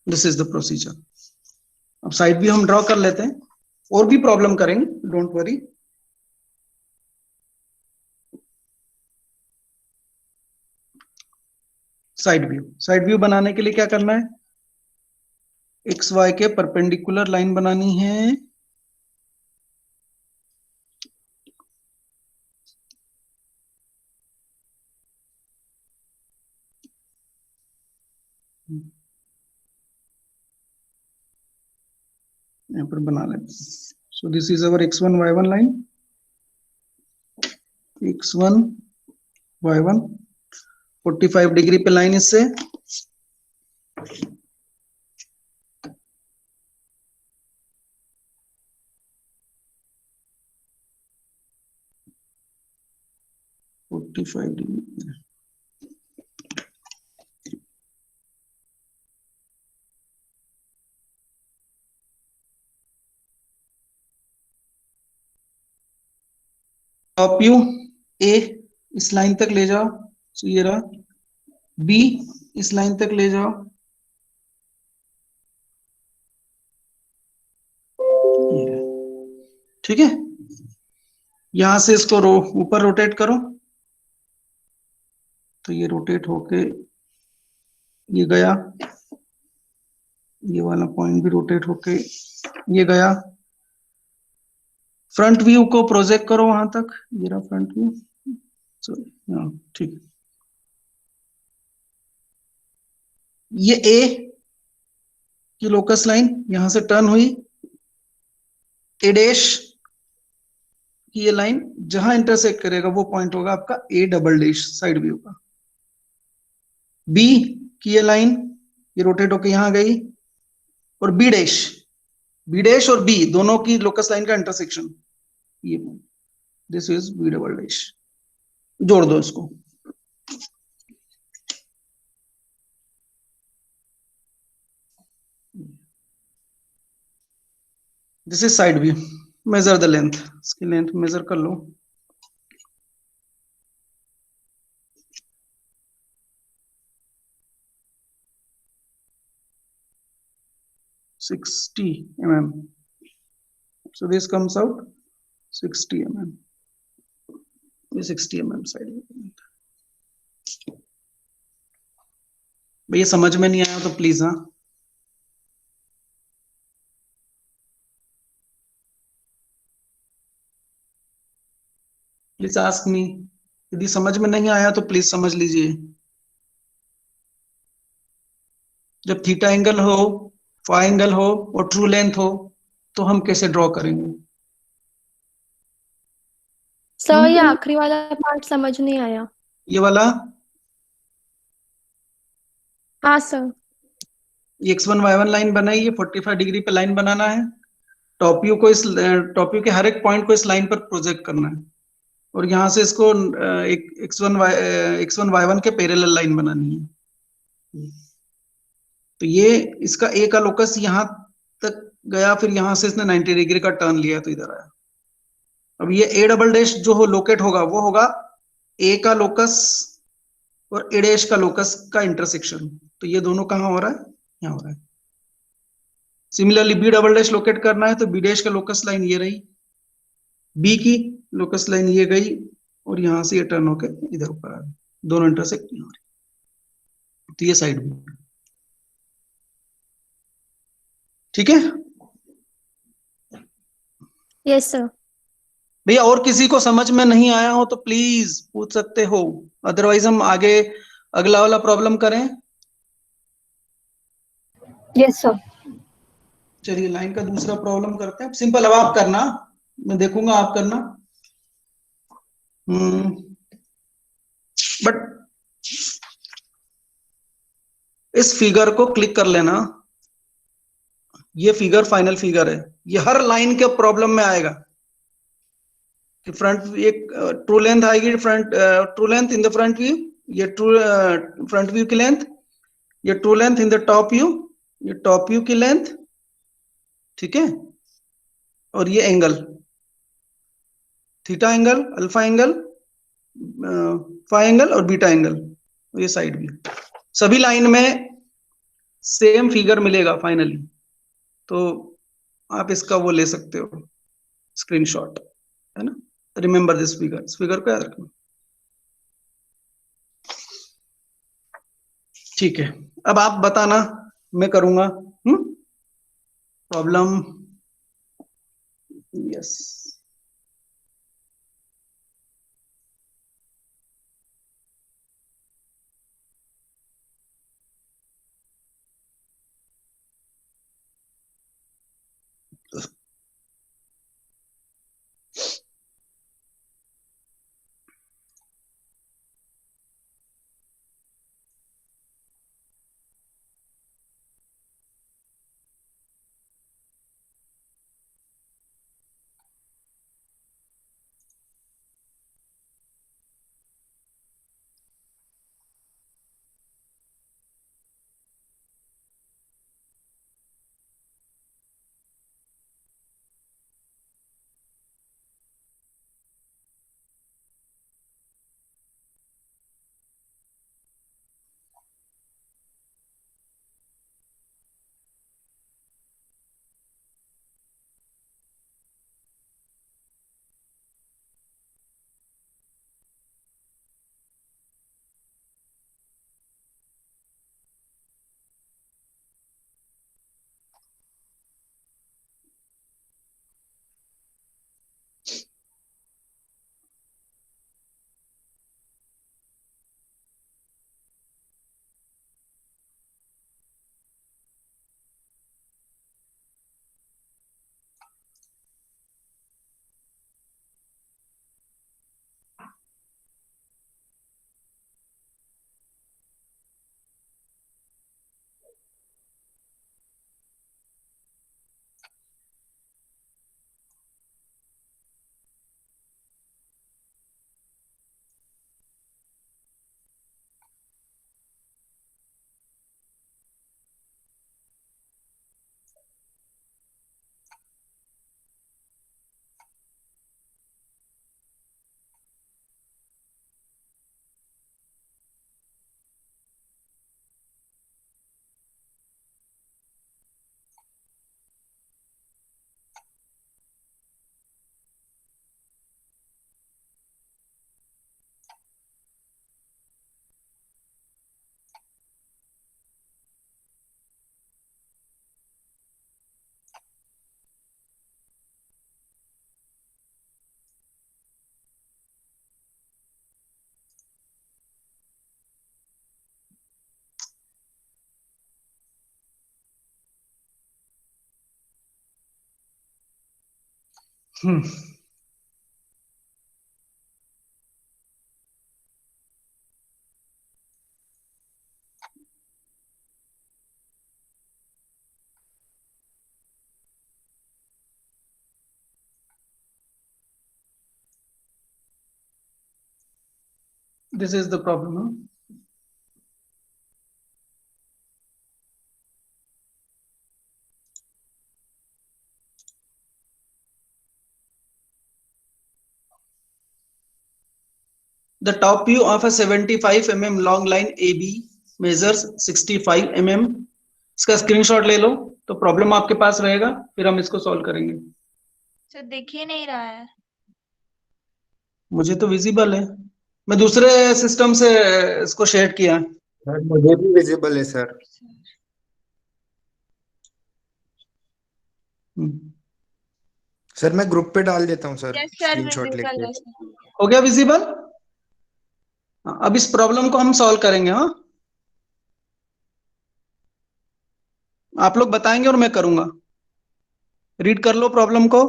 This is the procedure. अब साइड व्यू हम ड्रॉ कर लेते हैं, और भी प्रॉब्लम करेंगे, डोंट वरी। साइड व्यू बनाने के लिए क्या करना है, एक्स वाई के परपेंडिकुलर लाइन बनानी है। यहाँ पर बना लेते हैं। सो this is our x1 y1 line, x1 y1 45 degree पे लाइन इससे। टॉप व्यू ए इस लाइन तक ले जाओ, तो ये रहा। बी इस लाइन तक ले जाओ, ठीक है। यहां से इसको ऊपर रोटेट करो, तो ये रोटेट होके ये गया, ये वाला पॉइंट भी रोटेट होके ये गया। फ्रंट व्यू को प्रोजेक्ट करो वहां तक, ये रहा फ्रंट व्यू। ठीक है, ये ए की लोकस लाइन यहां से टर्न हुई, ए डैश की ये लाइन जहां इंटरसेक्ट करेगा वो पॉइंट होगा आपका ए डबल डैश साइड व्यू का। बी की ये लाइन ये रोटेट होकर यहां गई, और बी डैश और बी दोनों की लोकस लाइन का इंटरसेक्शन, ये this is B double dash. जोड़ दो इसको, this is side view, measure the length, इसकी लेंथ मेजर कर लो। mm. So this comes out 60 mm. ये 60 mm साइड व्यू। भैया समझ में नहीं आया तो प्लीज हाँ, प्लीज आस्क मी। यदि समझ में नहीं आया तो प्लीज समझ लीजिए। जब थीटा एंगल हो, फाई एंगल हो और ट्रू लेंथ हो तो हम कैसे ड्रॉ करेंगे? सर ये आखिरी वाला पार्ट समझ नहीं आया। ये वाला हाँ सर। x1 y1 लाइन बनाई, ये 45 डिग्री पे लाइन बनाना है। टॉप व्यू को, इस टॉप व्यू के हर एक पॉइंट को इस लाइन पर प्रोजेक्ट करना है और यहाँ से इसको एक x1 y1 के पैरेलल लाइन बनानी है। तो ये इसका ए का लोकस यहाँ तक गया, फिर यहाँ से इसने 90 डिग्री का टर्न लिया तो इधर आया। अब ये ए डबल डैश जो हो लोकेट होगा वो होगा ए का लोकस और ए डैश का लोकस का इंटरसेक्शन। तो ये दोनों कहाँ हो रहा है? यहाँ हो रहा है। Similarly B double dash locate करना है तो बी डैश का लोकस लाइन ये रही, बी की लोकस लाइन ये गई और यहां से ये टर्न होके इधर ऊपर आ गई, दोनों इंटरसेक्ट यहाँ हो रही। तो ये साइड व्यू, ठीक है यस सर। भैया। और किसी को समझ में नहीं आया हो तो प्लीज पूछ सकते हो, अदरवाइज हम आगे अगला वाला प्रॉब्लम करें। Yes sir. चलिए लाइन का दूसरा प्रॉब्लम करते हैं। सिंपल, अब आप करना, मैं देखूंगा आप करना। बट इस फिगर को क्लिक कर लेना, ये फिगर फाइनल फिगर है, ये हर लाइन के प्रॉब्लम में आएगा कि फ्रंट एक ट्रू लेंथ आएगी, front true length in the front view, ये ट्रू फ्रंट व्यू की लेंथ, ये true length in the top view, ये टॉप व्यू की लेंथ, ठीक है। और ये angle, theta angle, alpha angle, phi angle और बीटा एंगल, ये साइड व्यू। सभी लाइन में सेम फिगर मिलेगा फाइनली। तो आप इसका वो ले सकते हो स्क्रीनशॉट, है ना। रिमेंबर दिस फिगर, इस फिगर को याद रखना, ठीक है। अब आप बताना, मैं करूंगा problem. Yes, hmm this is the problem, huh? The top view of a 75 mm long line AB measures 65 mm. इसका स्क्रीनशॉट ले लो तो प्रॉब्लम आपके पास रहेगा, फिर हम इसको सॉल्व करेंगे। सर दिख ही नहीं रहा है। मुझे तो विजिबल है, मैं दूसरे सिस्टम से इसको शेयर किया है। सर मुझे भी विजिबल है सर। सर मैं ग्रुप पे डाल देता हूँ sir, yes sir screenshot visible लेके। है सर। हो गया विजिबल? अब इस प्रॉब्लम को हम सॉल्व करेंगे। हाँ, आप लोग बताएंगे और मैं करूंगा। रीड कर लो प्रॉब्लम को।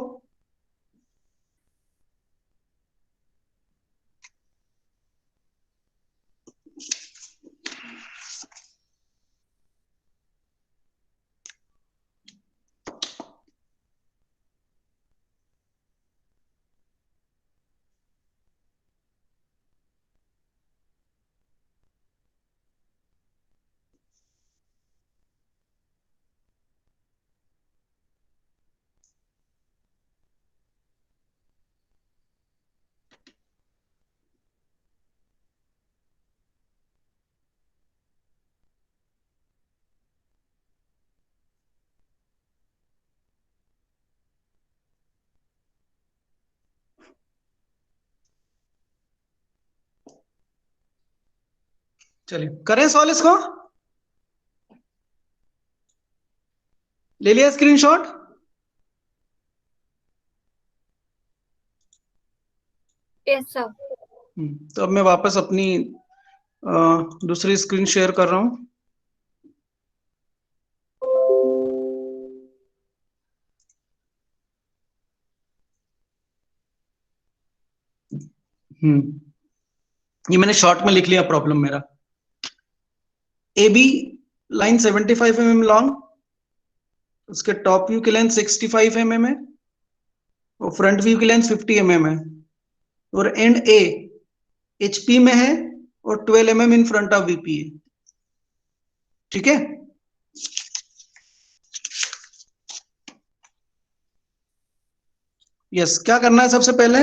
चलिए करें सॉल्व इसको। ले लिया स्क्रीनशॉट? Yes sir. तो अब मैं वापस अपनी दूसरी स्क्रीन शेयर कर रहा हूं। ये मैंने शॉर्ट में लिख लिया प्रॉब्लम मेरा। A B line 75 mm long, उसके टॉप व्यू की लेंथ 65 mm है और फ्रंट व्यू की लेंथ 50 mm है, और एंड ए एचपी में है और 12 mm in front of VP है। ठीक है, यस। क्या करना है सबसे पहले?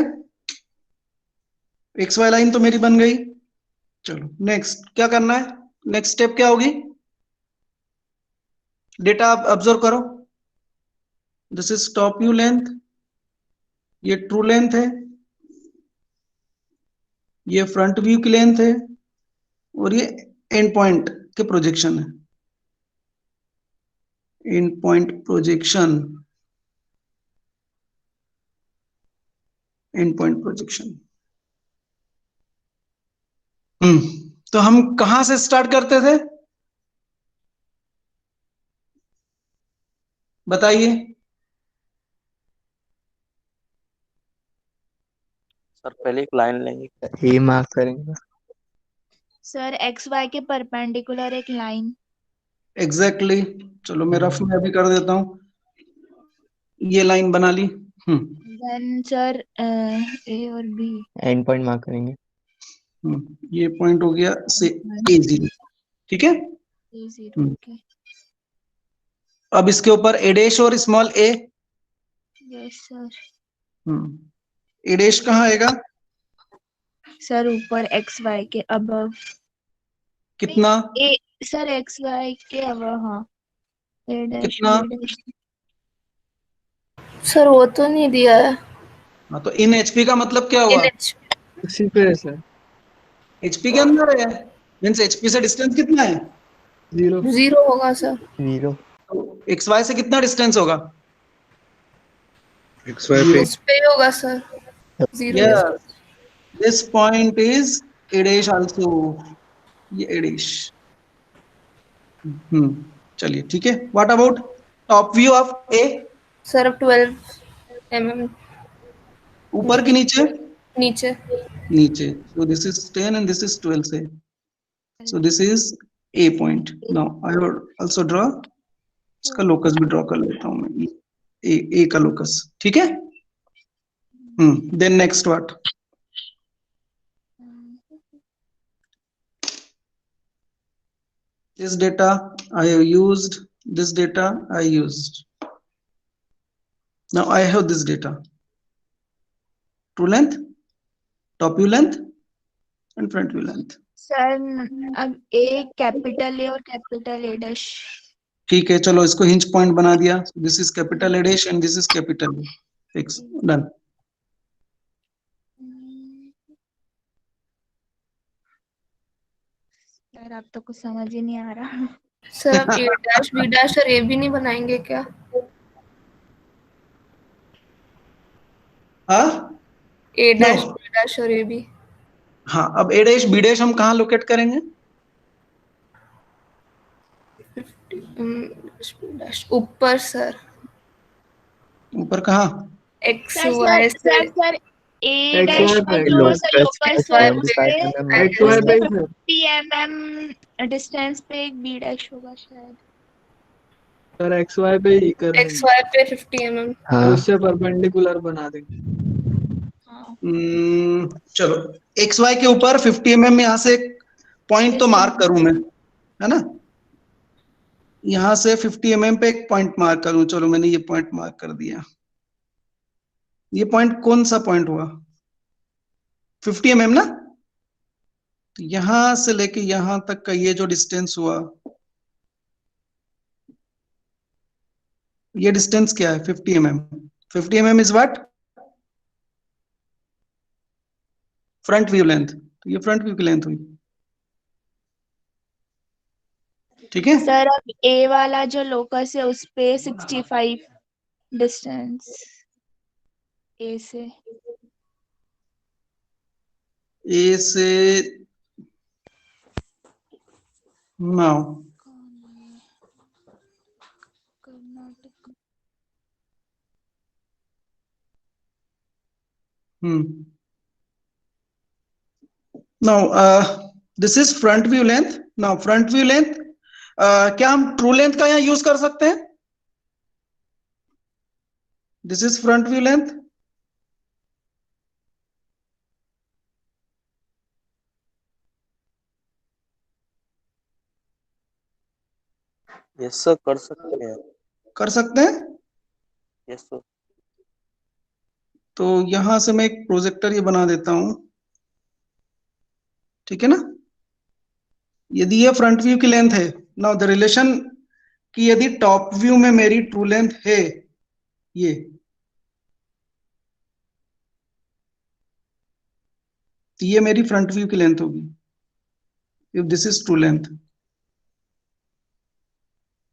एक्स वाई लाइन तो मेरी बन गई। चलो नेक्स्ट क्या करना है? नेक्स्ट स्टेप क्या होगी? डेटा आप ऑब्जर्व करो। This is top view length, ये ट्रू लेंथ है, ये फ्रंट व्यू की लेंथ है, और ये एंड पॉइंट के प्रोजेक्शन है। And point projection, and point projection. तो हम कहां से स्टार्ट करते थे बताइए? सर पहले एक लाइन लेंगे। ए मार्क करेंगे। सर एक्स वाई के परपेंडिकुलर एक लाइन। एग्जैक्टली चलो मैं रफ में अभी कर देता हूं। ये लाइन बना ली। देन सर ए और बी। एंड पॉइंट मार्क करेंगे। ये पॉइंट हो गया से A0। ठीक है, ए जीरो। ओके अब इसके ऊपर ए डैश और small a. Yes sir. A dash कहाँ आएगा? सर ऊपर एक्स वाई के अबव। कितना? ए सर एक्स वाई के अबव। हाँ ए डैश कितना? B dash. सर वो तो नहीं दिया है। हाँ, तो इन एचपी का मतलब क्या हुआ? उसी पे है सर। एचपी के अंदर है, मीन्स एचपी से डिस्टेंस कितना है? 0 होगा सर। 0 तो एक्स वाई से कितना डिस्टेंस होगा? एक्स वाई पे उस पे ही होगा sir. 0 Yes, this point is A dash also. ये A dash। चलिए ठीक है। What about top view of A? Sir 12 mm ऊपर की नीचे? नीचे। नीचे. So this is 10 and this is 12 say. So this is A point. Now I will also draw. इसका लोकस भी ड्रॉ कर लेता हूँ मैं. ए का लोकस. ठीक है. Then next what? This data I have used. This data I used. Now I have this data. True length, top view length, and front view length. Sir अब ए कैपिटल ए और capital A dash. ठीक है, चलो इसको hinge point बना दिया. This is capital A dash and this is capital A. Fix. Done. Sir अब तो कुछ समझ ही नहीं आ रहा. सर अब ए डैश बी डैश और ए बी नहीं बनाएंगे क्या? हाँ. A dash No. B dash और ए बी. हाँ, अब ए डैश बी डैश हम कहाँ लोकेट करेंगे? ऊपर सर. ऊपर कहाँ? एक्स वाई से. सर ए XY डैश पे लोकस लोकस पर 75 mm XY पे पे सर. 50 mm डिस्टेंस पे एक बी डैश होगा शायद. सर XY पे ही कर एक्स वाई पे 50 mm. तो उससे परपेंडिकुलर बना देंगे. चलो एक्स वाई के ऊपर 50 mm यहाँ से पॉइंट तो मार्क करूं मैं, है ना. यहाँ से 50 mm पे एक पॉइंट मार्क करूं. चलो मैंने ये पॉइंट मार्क कर दिया. ये पॉइंट कौन सा पॉइंट हुआ? 50 mm ना. तो यहां से लेके यहां तक का ये जो डिस्टेंस हुआ, ये डिस्टेंस क्या है? 50 mm. 50 mm is what? Front view length. तो ये फ्रंट व्यू की लेंथ हुई. ठीक है. सर अब ए वाला जो लोकस है उस पे 65 डिस्टेंस ए से. ए से now Karnataka. Now this is front view length. Now front view length क्या हम ट्रू लेंथ का यहाँ यूज कर सकते हैं? This is front view length. Yes sir, कर सकते हैं. कर सकते हैं. Yes sir. तो यहां से मैं एक प्रोजेक्टर ये बना देता हूं. ठीक है ना. यदि ये फ्रंट व्यू की लेंथ है, नाउ द रिलेशन कि यदि टॉप व्यू में मेरी ट्रू लेंथ है ये, तो ये मेरी फ्रंट व्यू की लेंथ होगी. If this is true length,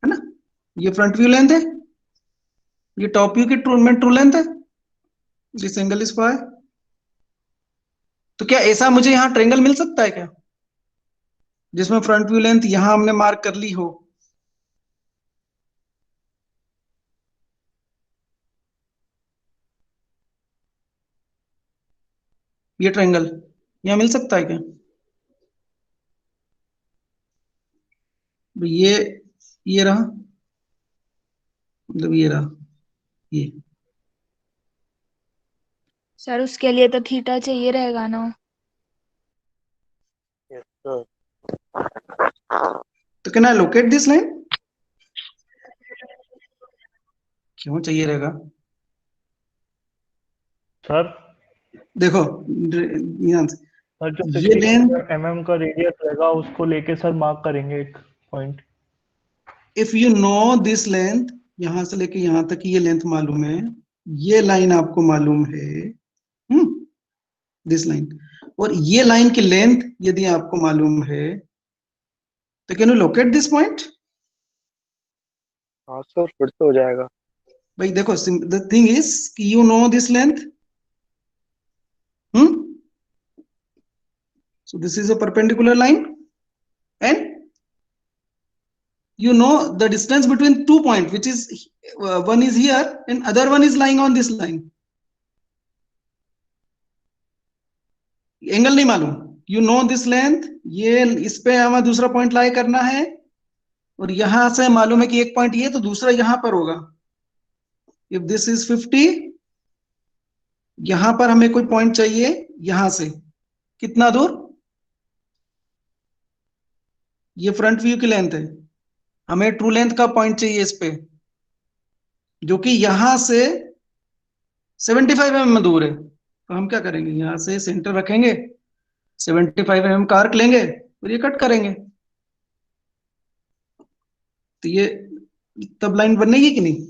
है ना. ये फ्रंट व्यू लेंथ है, ये टॉप व्यू की ट्रू लेंथ है. This angle is phi. तो क्या ऐसा मुझे यहां ट्रायंगल मिल सकता है क्या, जिसमें फ्रंट व्यू लेंथ यहां हमने मार्क कर ली हो? ये ट्रायंगल यहां मिल सकता है क्या? ये रहा, मतलब ये रहा ये. सर उसके लिए तो थीटा चाहिए रहेगा ना. Yes sir. तो can I locate this line? क्यों चाहिए रहेगा? सर देखो सर जो ये लेंथ, 60 mm का रेडियस रहेगा उसको लेके सर मार्क करेंगे एक point. If you know this length, यहां से लेके यहां तक ये लेंथ मालूम है, ये लाइन आपको मालूम है, दिस लाइन, और ये लाइन की लेंथ यदि आपको मालूम है, तो can you locate this point? हाँ सर, फिर तो हो जाएगा. भाई देखो, द थिंग इज कि you know this length. So this is a perpendicular line, and you know the distance between 2 points, which is one is here and other one is lying on this line. Angle नहीं मालूम, you know this length, ये इस पे हमें दूसरा point लाई करना है, और यहां से मालूम है कि एक पॉइंट ये, तो दूसरा यहां पर होगा। इफ दिस इज 50, यहां पर हमें कोई पॉइंट चाहिए, यहां से कितना दूर, ये फ्रंट व्यू की लेंथ है, हमें ट्रू लेंथ का पॉइंट चाहिए इस पे, जो कि यहां से 75 mm दूर है। तो हम क्या करेंगे, यहां से सेंटर रखेंगे, 75 mm का आर्क लेंगे और ये कट करेंगे, तो ये तब लाइन बनेगी कि नहीं?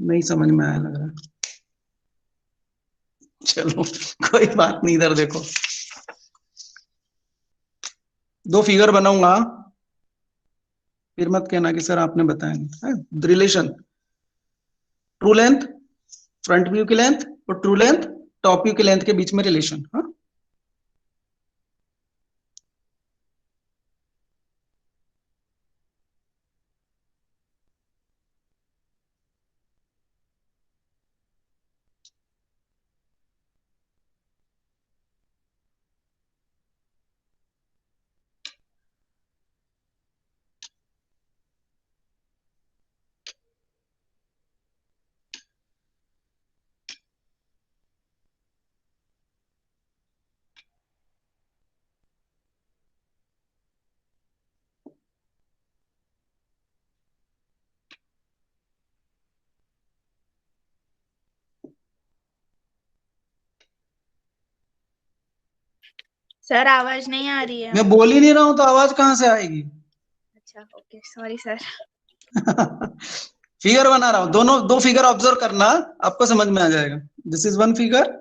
नहीं समझ में आया लग रहा है। चलो कोई बात नहीं, इधर देखो, दो फिगर बनाऊंगा, फिर मत कहना कि सर आपने बताया। Relation true length, front view की लेंथ, और ट्रू लेंथ टॉप व्यू की लेंथ के बीच में रिलेशन। हाँ, सर आवाज नहीं आ रही है। मैं बोल ही नहीं रहा हूं तो आवाज कहां से आएगी? अच्छा ओके, सॉरी सर। फिगर बना रहा हूं, दोनों दो फिगर ऑब्जर्व करना, आपको समझ में आ जाएगा। This is one figure,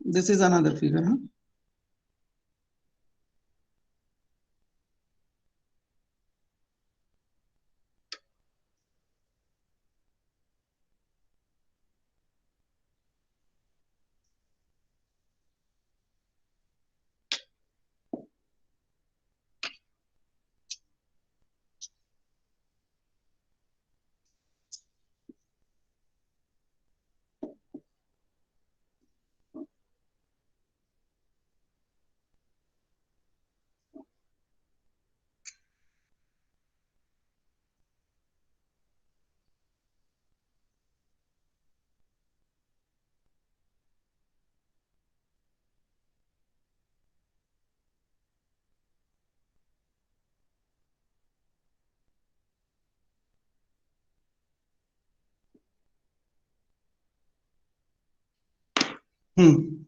this is another figure. हाँ,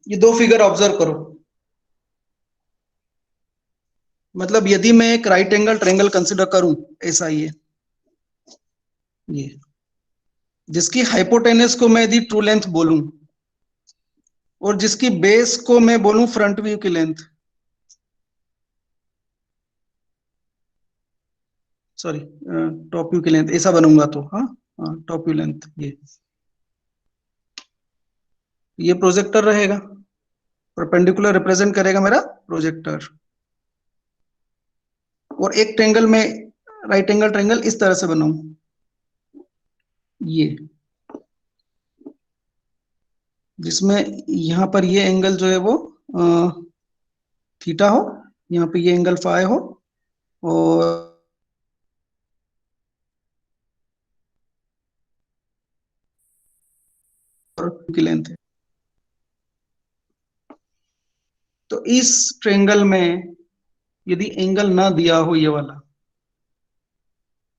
ये दो फिगर ऑब्जर्व करो। मतलब यदि मैं एक राइट एंगल ट्रायंगल कंसिडर करूं, ऐसा ये जिसकी हाइपोटेनस को मैं यदि ट्रू लेंथ बोलूं, और जिसकी बेस को मैं बोलूं फ्रंट व्यू की लेंथ, सॉरी टॉप व्यू की लेंथ, ऐसा बनूंगा तो हाँ, टॉप व्यू लेंथ, ये प्रोजेक्टर रहेगा, परपेंडिकुलर रिप्रेजेंट करेगा मेरा प्रोजेक्टर, और एक ट्रायंगल में राइट एंगल ट्रायंगल इस तरह से बनाऊं, ये जिसमें यहां पर ये एंगल जो है वो थीटा हो, यहाँ पे ये एंगल फाई हो, और की लेंथ है। तो इस ट्रायंगल में यदि एंगल ना दिया हो ये वाला,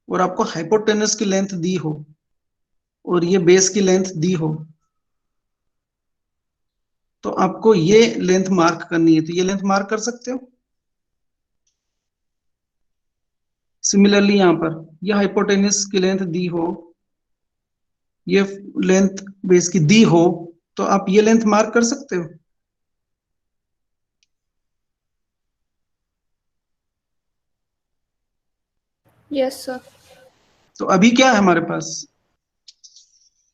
और आपको हाइपोटेनस की लेंथ दी हो, और ये बेस की लेंथ दी हो, तो आपको ये लेंथ मार्क करनी है, तो ये लेंथ मार्क कर सकते हो। सिमिलरली यहां पर ये हाइपोटेनस की लेंथ दी हो, ये लेंथ बेस की दी हो, तो आप ये लेंथ मार्क कर सकते हो। Yes sir. तो अभी क्या है हमारे पास,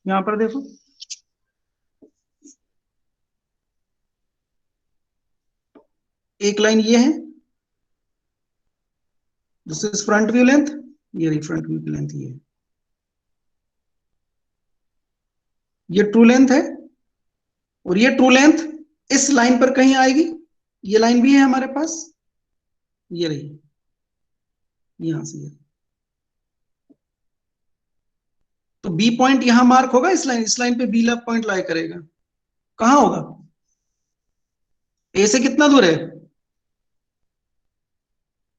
यहां पर देखो, एक लाइन ये है, this is front view length, ये रही फ्रंट व्यू की लेंथ, ये ट्रू लेंथ है, और ये ट्रू लेंथ इस लाइन पर कहीं आएगी, ये लाइन भी है हमारे पास, ये रही, यहां से ये। तो बी पॉइंट यहां मार्क होगा, इस लाइन पे बी लव पॉइंट लाई करेगा। कहां होगा? ए से कितना दूर है?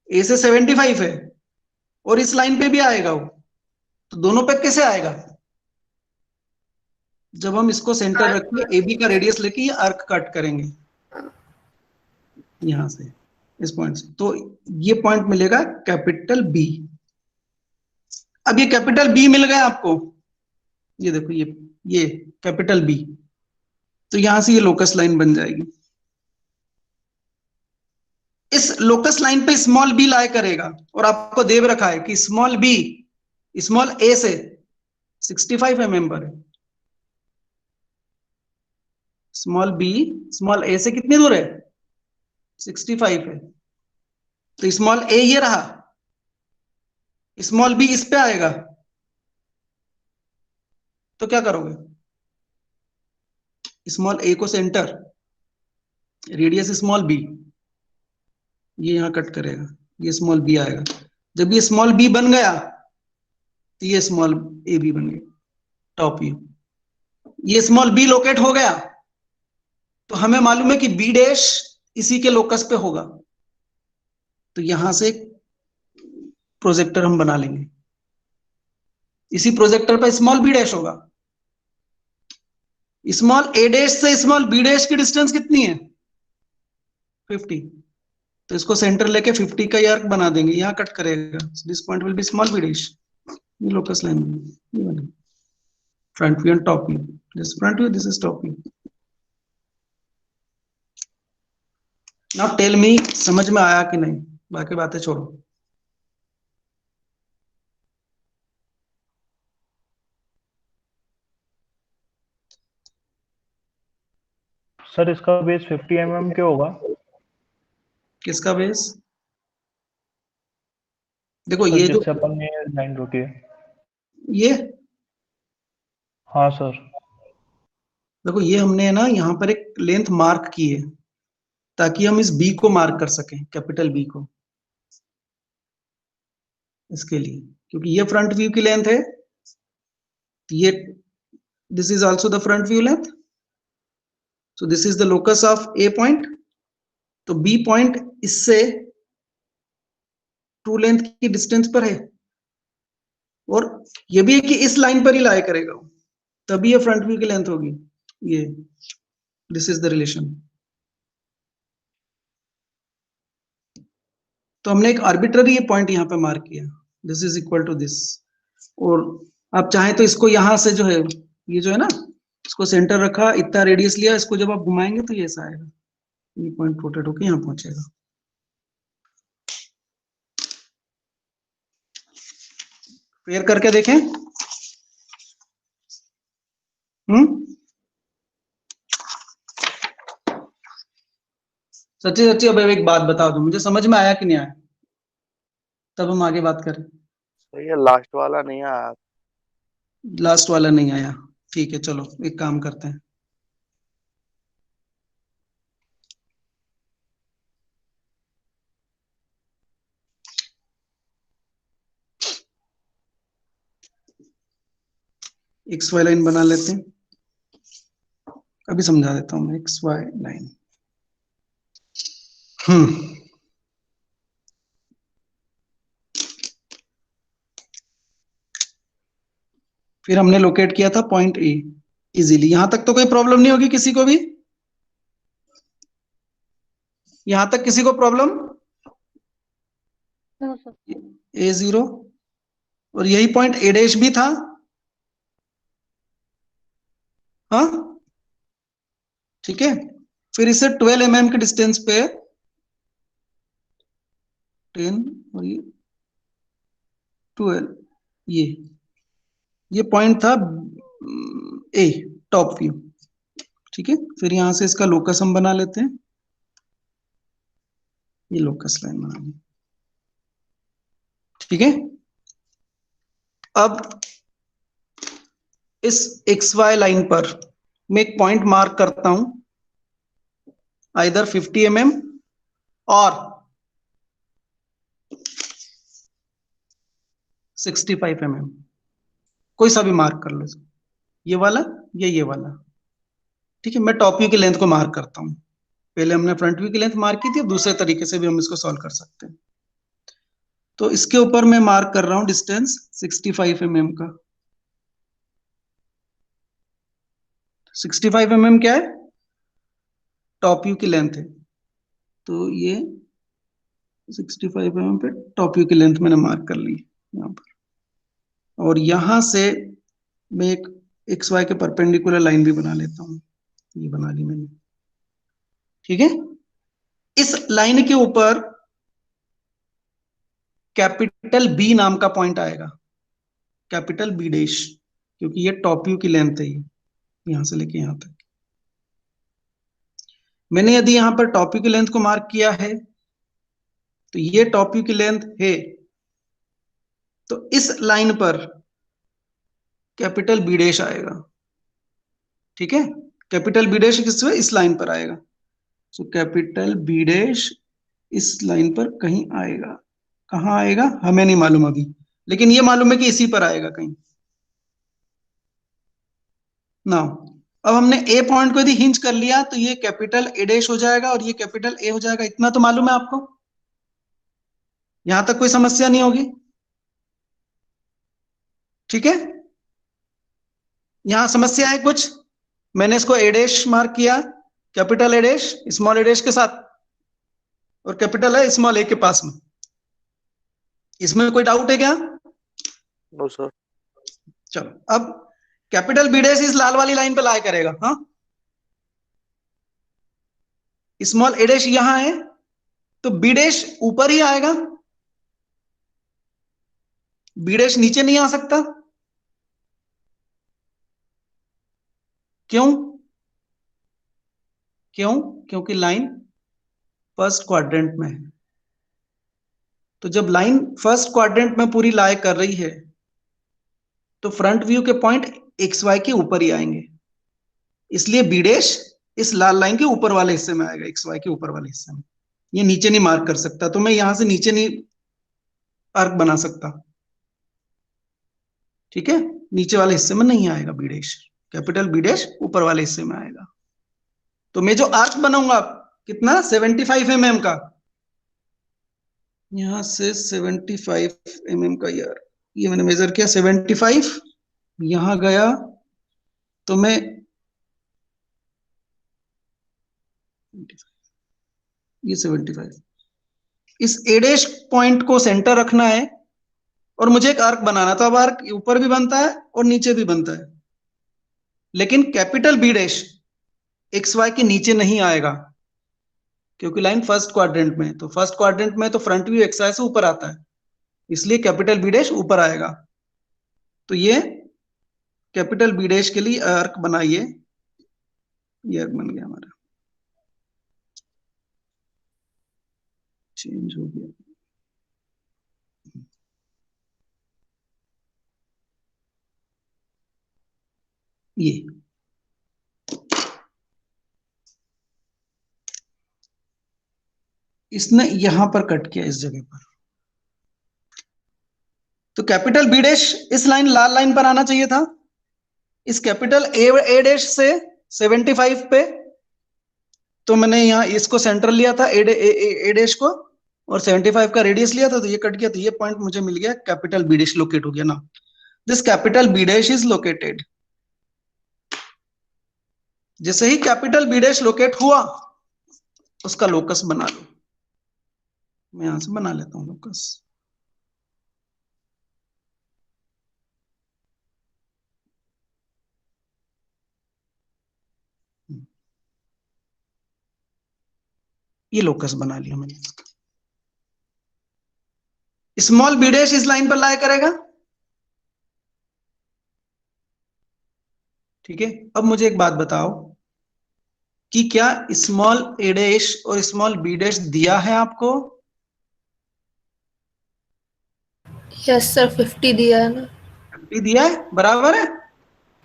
ए से 75 है, और इस लाइन पे भी आएगा वो, तो दोनों पे कैसे आएगा? जब हम इसको सेंटर रख के ए बी का रेडियस लेके ये आर्क कट करेंगे यहां से, इस पॉइंट से, तो ये पॉइंट मिलेगा कैपिटल बी। अब ये कैपिटल बी मिल गया आपको, ये देखो ये कैपिटल बी, तो यहां से ये लोकस लाइन बन जाएगी। इस लोकस लाइन पे स्मॉल बी लाया करेगा, और आपको देव रखा है कि स्मॉल बी स्मॉल ए से 65 mm पर है। स्मॉल बी स्मॉल ए से कितनी दूर है? 65 है। तो स्मॉल ए ये रहा, स्मॉल बी इस पे आएगा, तो क्या करोगे? स्मॉल ए को सेंटर, रेडियस स्मॉल बी, ये यहां कट करेगा, ये स्मॉल बी आएगा। जब ये स्मॉल बी बन गया तो ये स्मॉल ए बी बन गया, टॉप व्यू। ये स्मॉल बी लोकेट हो गया, तो हमें मालूम है कि बी डैश इसी के लोकस पे होगा, तो यहां से प्रोजेक्टर हम बना लेंगे, इसी प्रोजेक्टर पे स्मॉल बी डैश होगा। स्मॉल ए डैश से स्मॉल बी डैश की डिस्टेंस कितनी है? 50। तो इसको सेंटर लेके 50 का आर्क बना देंगे, यहां कट करेगा, this point will be small B dash, ये लोकस लाइन बनेगी। Front view and top view, this front view, this is top view. Now tell me, समझ में आया कि नहीं? बाकी बातें छोड़ो। सर इसका बेस 50 mm क्यों होगा? किसका बेस? देखो सर ये जो जिससे अपन ने लाइन रोकी है। ये हाँ सर। देखो ये हमने ना यहाँ पर एक लेंथ मार्क की है, ताकि हम इस बी को मार्क कर सकें, कैपिटल बी को, इसके लिए, क्योंकि ये फ्रंट व्यू की लेंथ है, ये this is also the front view length, so this is the locus of A point. तो बी पॉइंट इससे ट्रू लेंथ की डिस्टेंस पर है, और ये भी है कि इस लाइन पर ही लाया करेगा, तभी ये फ्रंट व्यू की लेंथ होगी। ये दिस इज द रिलेशन। तो हमने एक आर्बिट्ररी ये पॉइंट यहाँ पे मार्क किया, this is equal to this, और आप चाहें तो इसको यहां से जो है, ये जो है ना, इसको सेंटर रखा, इतना रेडियस लिया, इसको जब आप घुमाएंगे तो ये ऐसा आएगा, ये पॉइंट रोटेट होकर यहाँ पहुंचेगा। क्लियर करके देखें। सच्ची सच्ची अब एक बात बता दो, मुझे समझ में आया कि नहीं आया, तब हम आगे बात करें। सही है, लास्ट वाला नहीं आया। लास्ट वाला नहीं आया, ठीक है, चलो एक काम करते हैं। एक्स वाई लाइन बना लेते हैं, अभी समझा देता हूं मैं। एक्स वाई लाइन, फिर हमने लोकेट किया था पॉइंट ए इजीली। यहां तक तो कोई प्रॉब्लम नहीं होगी किसी को भी? यहां तक किसी को प्रॉब्लम? A0, और यही पॉइंट ए डैश भी था। हाँ ठीक है, फिर इसे 12 mm के डिस्टेंस पे 10 और ये 12, ये पॉइंट था ए, टॉप व्यू। ठीक है, फिर यहां से इसका लोकस हम बना लेते हैं, ये लोकस लाइन बना ली। ठीक है, अब इस XY लाइन पर मैं एक पॉइंट मार्क करता हूं, आइदर 50 mm और 65 mm, कोई सा भी मार्क कर लो, ये वाला या ये वाला। ठीक है, मैं टॉप व्यू की लेंथ को मार्क करता हूं। पहले हमने फ्रंट व्यू की लेंथ मार्क की थी, अब दूसरे तरीके से भी हम इसको सॉल्व कर सकते हैं। तो इसके ऊपर मैं मार्क कर रहा हूं डिस्टेंस 65 mm का। 65 mm क्या है? टॉप व्यू की लेंथ है। तो ये 65 mm पे टॉप व्यू की लेंथ मैंने मार्क कर ली यहाँ पर, और यहां से मैं एक XY के परपेंडिकुलर लाइन भी बना लेता हूं। ये बना ली मैंने। ठीक है, इस लाइन के ऊपर कैपिटल B नाम का पॉइंट आएगा, कैपिटल B डैश, क्योंकि ये टॉप व्यू की लेंथ है, यहां से लेके यहां तक। मैंने यदि यहां पर टॉप व्यू की लेंथ को मार्क किया है, तो ये टॉप व्यू की लेंथ है, तो इस लाइन पर कैपिटल B डैश आएगा। ठीक है, कैपिटल B डैश किस इस लाइन पर आएगा। सो कैपिटल B डैश इस लाइन पर कहीं आएगा। कहां आएगा हमें नहीं मालूम अभी, लेकिन ये मालूम है कि इसी पर आएगा कहीं ना। अब हमने A पॉइंट को यदि हिंज कर लिया, तो ये कैपिटल A डैश हो जाएगा और ये कैपिटल A हो जाएगा। इतना तो मालूम है आपको, यहां तक कोई समस्या नहीं होगी। ठीक है, यहां समस्या है कुछ? मैंने इसको A डैश मार्क किया, capital A dash small a dash के साथ, और कैपिटल है स्मॉल a के पास में। इसमें कोई डाउट है क्या? No sir. चलो, अब कैपिटल B डैश इस लाल वाली लाइन पे लाई करेगा। हाँ, स्मॉल a डैश यहां है, तो B डैश ऊपर ही आएगा, B डैश नीचे नहीं आ सकता। क्यों? क्योंकि लाइन फर्स्ट क्वाड्रेंट में है। तो जब लाइन फर्स्ट क्वाड्रेंट में पूरी लाई कर रही है, तो फ्रंट व्यू के पॉइंट XY के ऊपर ही आएंगे, इसलिए B डैश इस लाल लाइन के ऊपर वाले हिस्से में आएगा, XY के ऊपर वाले हिस्से में। ये नीचे नहीं मार्क कर सकता, तो मैं यहां से नीचे नहीं आर्क बना सकता। ठीक है, नीचे वाले हिस्से में नहीं आएगा B dash, capital B dash ऊपर वाले हिस्से में आएगा। तो मैं जो आर्क बनाऊंगा कितना, 75 mm का, यहां से 75 mm का, यार ये मैंने मेजर किया 75, यहां गया तो मैं ये 75, इस A डैश पॉइंट को सेंटर रखना है और मुझे एक आर्क बनाना। तो अब आर्क ऊपर भी बनता है और नीचे भी बनता है, लेकिन कैपिटल B डैश XY के नीचे नहीं आएगा, क्योंकि लाइन फर्स्ट क्वाड्रेंट में है। तो फर्स्ट क्वाड्रेंट में तो फ्रंट व्यू XY से ऊपर आता है, इसलिए कैपिटल B डैश ऊपर आएगा। तो ये कैपिटल B डैश के लिए आर्क बनाइए, ये आर्क बन गया हमारा, चेंज हो गया। ये इसने यहां पर कट किया, इस जगह पर। तो कैपिटल B डैश इस लाइन लाल लाइन पर आना चाहिए था, इस कैपिटल A डैश से 75 पे। तो मैंने यहाँ इसको सेंटर लिया था, A डैश को, और 75 का रेडियस लिया था, तो ये कट गया। तो ये पॉइंट मुझे मिल गया, कैपिटल B डैश लोकेट हो गया ना। This capital B dash is located. जैसे ही कैपिटल B डैश लोकेट हुआ, उसका लोकस बना लो। मैं यहां से बना लेता हूं लोकस। ये लोकस बना लिया मैंने। स्मॉल B डैश इस लाइन पर लाया करेगा। ठीक है, अब मुझे एक बात बताओ कि क्या स्मॉल A डैश और स्मॉल B डैश दिया है आपको? यस सर, 50 दिया है ना। 50 दिया है, बराबर है।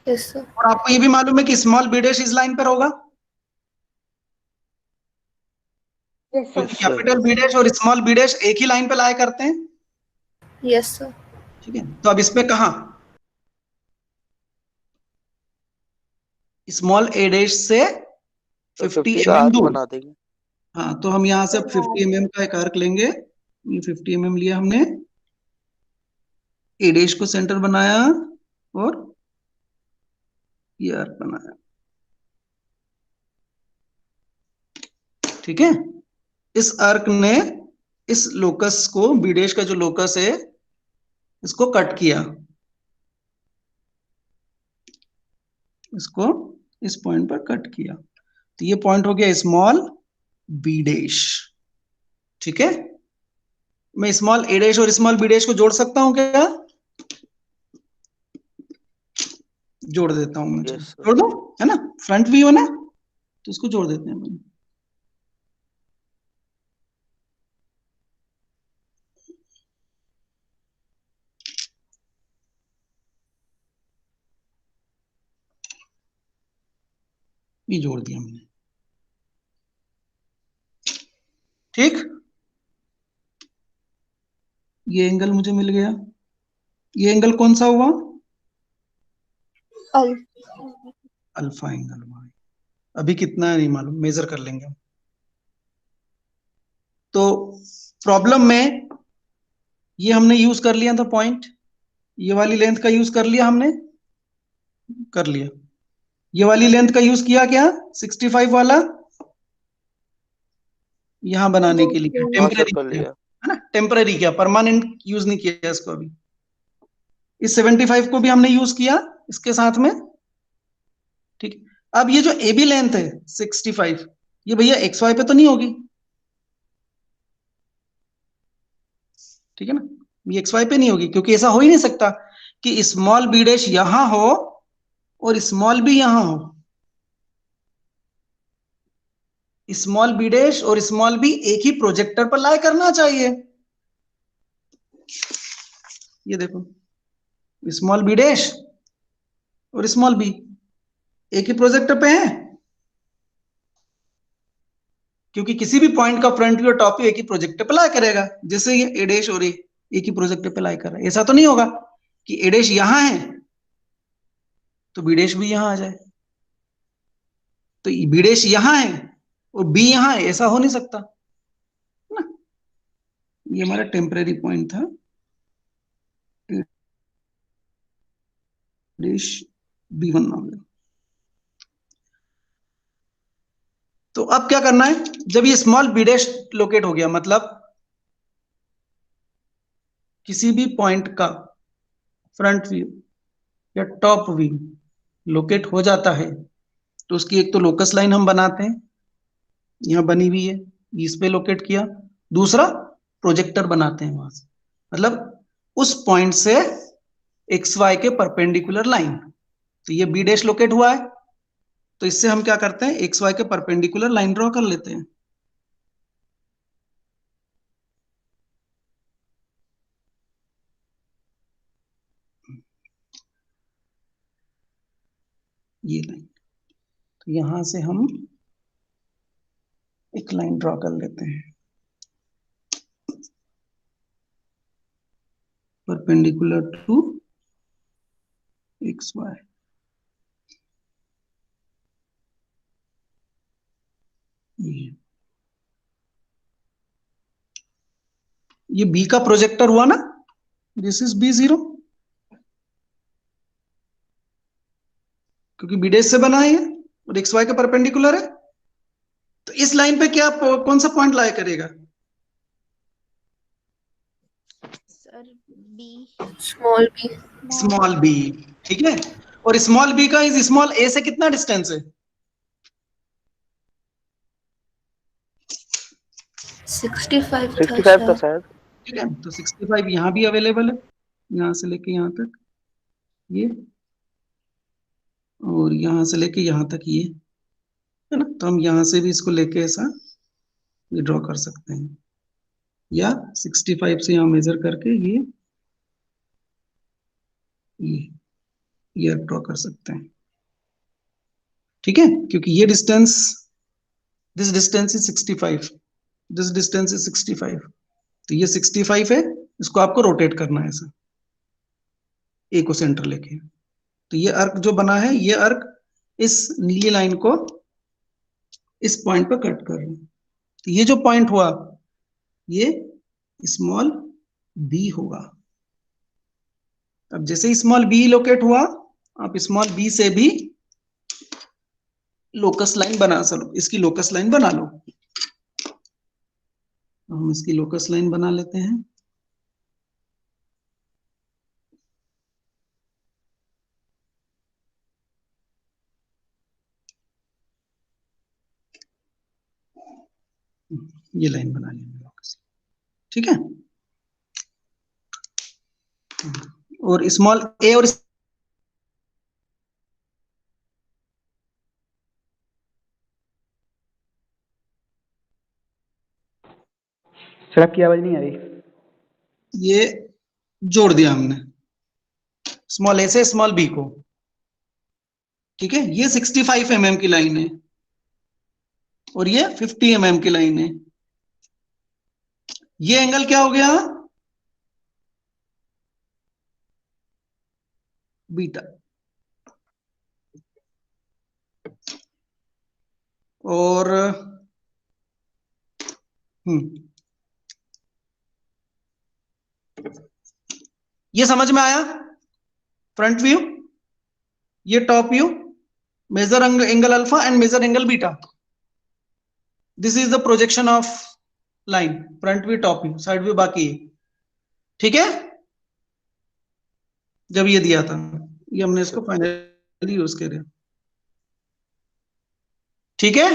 Yes sir. और आपको ये भी मालूम है कि स्मॉल बी डैश इस लाइन पर होगा, क्योंकि Yes, sir. Capital B dash और स्मॉल बी डैश एक ही लाइन पे लाया करते हैं। Yes sir. ठीक है, तो अब इसमें कहा स्मॉल ए डैश से तो 50 50 का mm आर्क दूर। बना देंगे। हाँ, तो हम यहाँ से अब 50 mm का एक आर्क लेंगे। ये 50 mm लिया हमने, ए डैश को सेंटर बनाया और ये आर्क बनाया। ठीक है, इस आर्क ने इस लोकस को, बी डैश का जो लोकस है, इसको कट किया, इसको इस पॉइंट पर कट किया, तो ये पॉइंट हो गया स्मॉल बी डैश। ठीक है, मैं स्मॉल ए डैश और स्मॉल बी डैश को जोड़ सकता हूं क्या? जोड़ देता हूं मैं, Yes, sir. जोड़ दो, है ना, फ्रंट व्यू है ना, तो इसको जोड़ देते हैं। ये जोड़ दिया हमने। ठीक, ये एंगल मुझे मिल गया। ये एंगल कौन सा हुआ? अल्फा एंगल हुआ। अभी कितना है नहीं मालूम, मेजर कर लेंगे। तो प्रॉब्लम में ये हमने यूज कर लिया था पॉइंट, ये वाली लेंथ का यूज कर लिया हमने, कर लिया। ये वाली लेंथ का यूज किया क्या, 65 वाला, यहां बनाने के लिए हाँ सर, टेम्पररी कर किया, लिया। है ना, टेम्पररी किया, परमानेंट यूज नहीं किया इसको अभी। इस 75 को भी हमने यूज किया इसके साथ में। ठीक, अब ये जो ए बी लेंथ है 65, ये भैया एक्स वाई पे तो नहीं होगी, ठीक है ना, ये एक्स वाई पे नहीं होगी, क्योंकि ऐसा हो ही नहीं सकता कि स्मॉल बी डैश यहां हो और स्मॉल बी यहां हो। स्मॉल बी डैश और स्मॉल बी एक ही प्रोजेक्टर पर लाई करना चाहिए। ये देखो, स्मॉल बी डैश और स्मॉल बी एक ही प्रोजेक्टर पे है, क्योंकि किसी भी पॉइंट का फ्रंट व्यू और टॉप व्यू एक ही प्रोजेक्टर पे लाई करेगा। जैसे ये ए डैश और ए एक ही प्रोजेक्टर पे लाई कर रहा है, ऐसा तो नहीं होगा कि ए डैश यहां है तो बी डैश भी यहां आ जाए, तो बी डैश यहां है और बी यहां है, ऐसा हो नहीं सकता ना। ये हमारा टेम्परेरी पॉइंट था, डैश B1 मान लो। तो अब क्या करना है, जब ये स्मॉल बी डैश लोकेट हो गया, मतलब किसी भी पॉइंट का फ्रंट व्यू या टॉप व्यू लोकेट हो जाता है, तो उसकी एक तो लोकस लाइन हम बनाते हैं, यहां बनी हुई है, इस पे लोकेट किया। दूसरा, प्रोजेक्टर बनाते हैं वहां से, मतलब उस पॉइंट से एक्स वाई के परपेंडिकुलर लाइन। तो ये बी डैश लोकेट हुआ है, तो इससे हम क्या करते हैं, एक्स वाई के परपेंडिकुलर लाइन ड्रॉ कर लेते हैं। ये लाइन, तो यहां से हम एक लाइन ड्रॉ कर लेते हैं परपेंडिकुलर टू एक्स वाई। ये बी का प्रोजेक्टर हुआ ना, दिस इज B0, क्योंकि बी डैश से बना है ये और एक्स वाई के परपेंडिकुलर है। तो इस लाइन पे क्या कौन सा पॉइंट लाया करेगा? Sir B, small B. Small B, ठीक है। और स्मॉल बी का इस स्मॉल ए से कितना डिस्टेंस है? 65 था 65 था शायद। शायद। ठीक है, तो 65 यहाँ भी अवेलेबल है, यहां से लेके यहां तक ये, और यहां से लेके यहां तक ये, है ना। तो हम यहां से भी इसको लेके ऐसा ये ड्रॉ कर सकते हैं, या 65 से यहां मेजर करके ये ये ड्रॉ कर सकते हैं, ठीक है, क्योंकि ये distance, this distance is 65, this distance is 65, तो ये 65 है, इसको आपको रोटेट करना है ऐसा, ए को सेंटर लेके। तो ये अर्क जो बना है, ये अर्क इस नीली लाइन को इस पॉइंट पर कट कर रहा है। तो ये जो पॉइंट हुआ, ये स्मॉल बी होगा। अब जैसे स्मॉल बी लोकेट हुआ, आप स्मॉल बी से भी लोकस लाइन बना सको, इसकी लोकस लाइन बना लो। हम इसकी लोकस लाइन बना लेते हैं। ये लाइन बना लेंगे लोकस, ठीक है। और स्मॉल ए और सर आपकी आवाज नहीं आ रही। ये जोड़ दिया हमने स्मॉल ए से स्मॉल बी को, ठीक है। ये 65 mm की लाइन है और ये 50 mm की लाइन है। ये एंगल क्या हो गया, बीटा। और ये समझ में आया, फ्रंट व्यू, ये top view, measure angle alpha and measure angle beta. This is the projection of line, front view, top view, side view, बाकी ठीक है। जब ये दिया था, ये हमने इसको फाइनली यूज किया, ठीक है।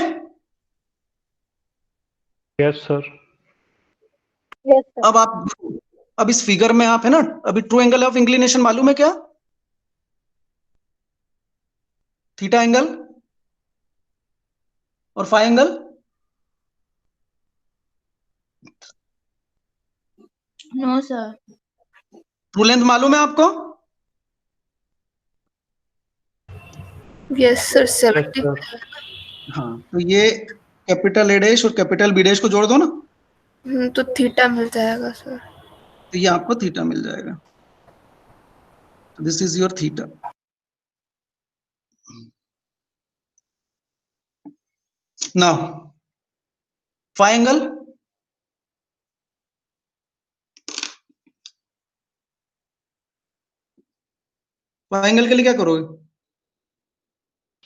Yes sir. अब आप, अब इस फिगर में आप है ना, अभी ट्रू एंगल ऑफ इंक्लिनेशन मालूम है क्या, थीटा एंगल और phi angle. No sir. True length मालूम है आपको, यस सर 70। हाँ, तो ये कैपिटल ए डैश और कैपिटल बी डैश को जोड़ दो ना, तो थीटा मिल जाएगा सर। तो ये आपको थीटा मिल जाएगा। This is your theta. Now phi angle, phi angle के लिए क्या करोगे,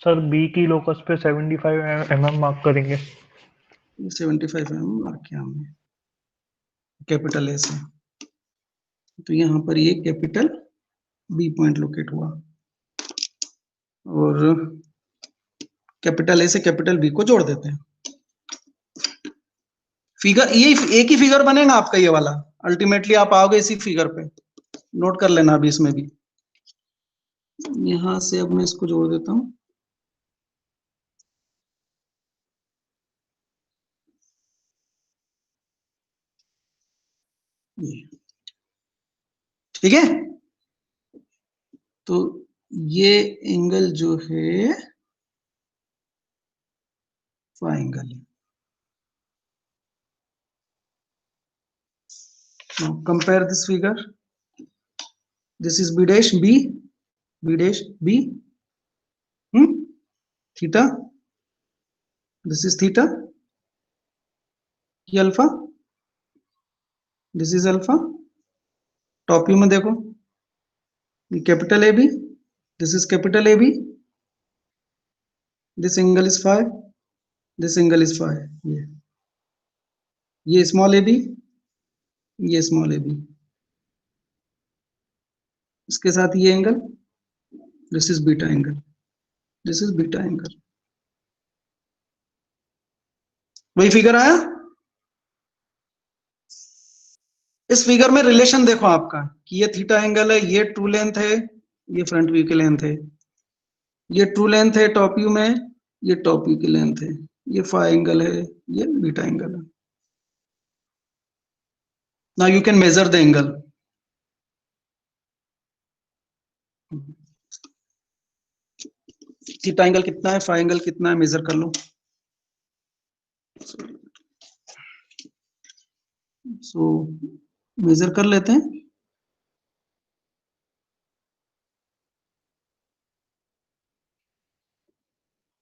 सर बी की लोकस पे 75 mm मार्क करेंगे। 75 mm मार्क किया हमने कैपिटल ए से, तो यहां पर ये कैपिटल बी पॉइंट लोकेट हुआ और कैपिटल ए से कैपिटल बी को जोड़ देते हैं। फिगर ये एक ही फिगर बनेगा आपका ये वाला, अल्टीमेटली आप आओगे इसी फिगर पे, नोट कर लेना अभी इसमें भी। यहां से अब मैं इसको जोड़ देता हूं, ठीक है। तो ये एंगल जो है फाई एंगल है। Now compare this figure. This is B dash B, B dash B, theta. This is theta. ये alpha, this is alpha. Top view में देखो, ये capital A B, this is capital A B, this angle is phi, this angle is phi. ये small A B, ये small A B, इसके साथ ये angle, this is beta angle, this is beta angle. वही figure आया। इस figure में relation देखो आपका कि ये थीटा एंगल है, ये ट्रू लेंथ है, ये फ्रंट व्यू की लेंथ है, ये ट्रू लेंथ है टॉप व्यू में, ये टॉप व्यू की लेंथ है, ये फाई एंगल है, ये बीटा एंगल है। Now you can measure the angle. Theta angle कितना है, फाई एंगल कितना है, मेजर कर लो। सो मेजर कर लेते हैं।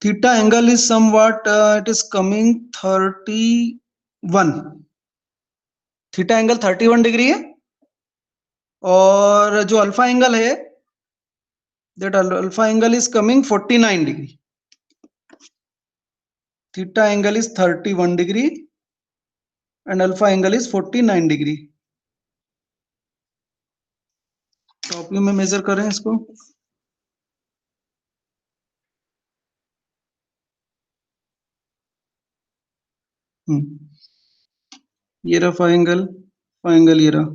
Theta angle is somewhat, it is coming 31। Theta angle 31 degree है, और जो अल्फा एंगल है, that alpha angle is coming 49 degree. Theta angle is 31 degree and alpha angle is 49 degree. Top view में major करें इसको। ये रहा फाई एंगल ये रहा।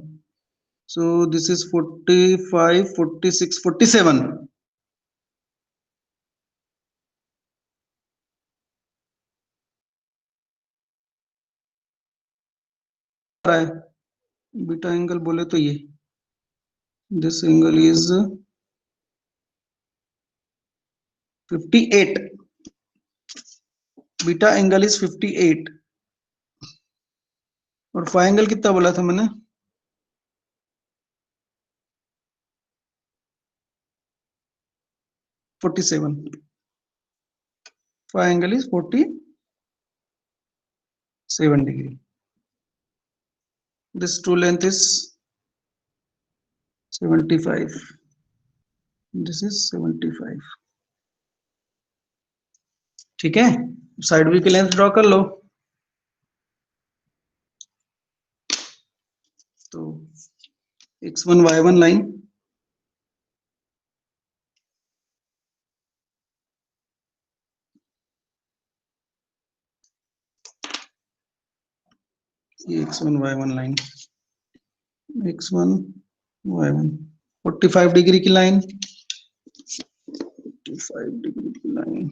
सो दिस इज 45, 46, 47। बीटा एंगल बोले तो ये, this angle is 58। Beta angle is 58, और फाई एंगल कितना बोला था मैंने, 47। Phi angle is 47 degree. This true length is 75. This is 75. ठीक है, साइड व्यू की लेंथ ड्रॉ कर लो। तो x1 y1 लाइन, ये x1 y1 line, x1 y1 45 degree की लाइन, 45 डिग्री की line.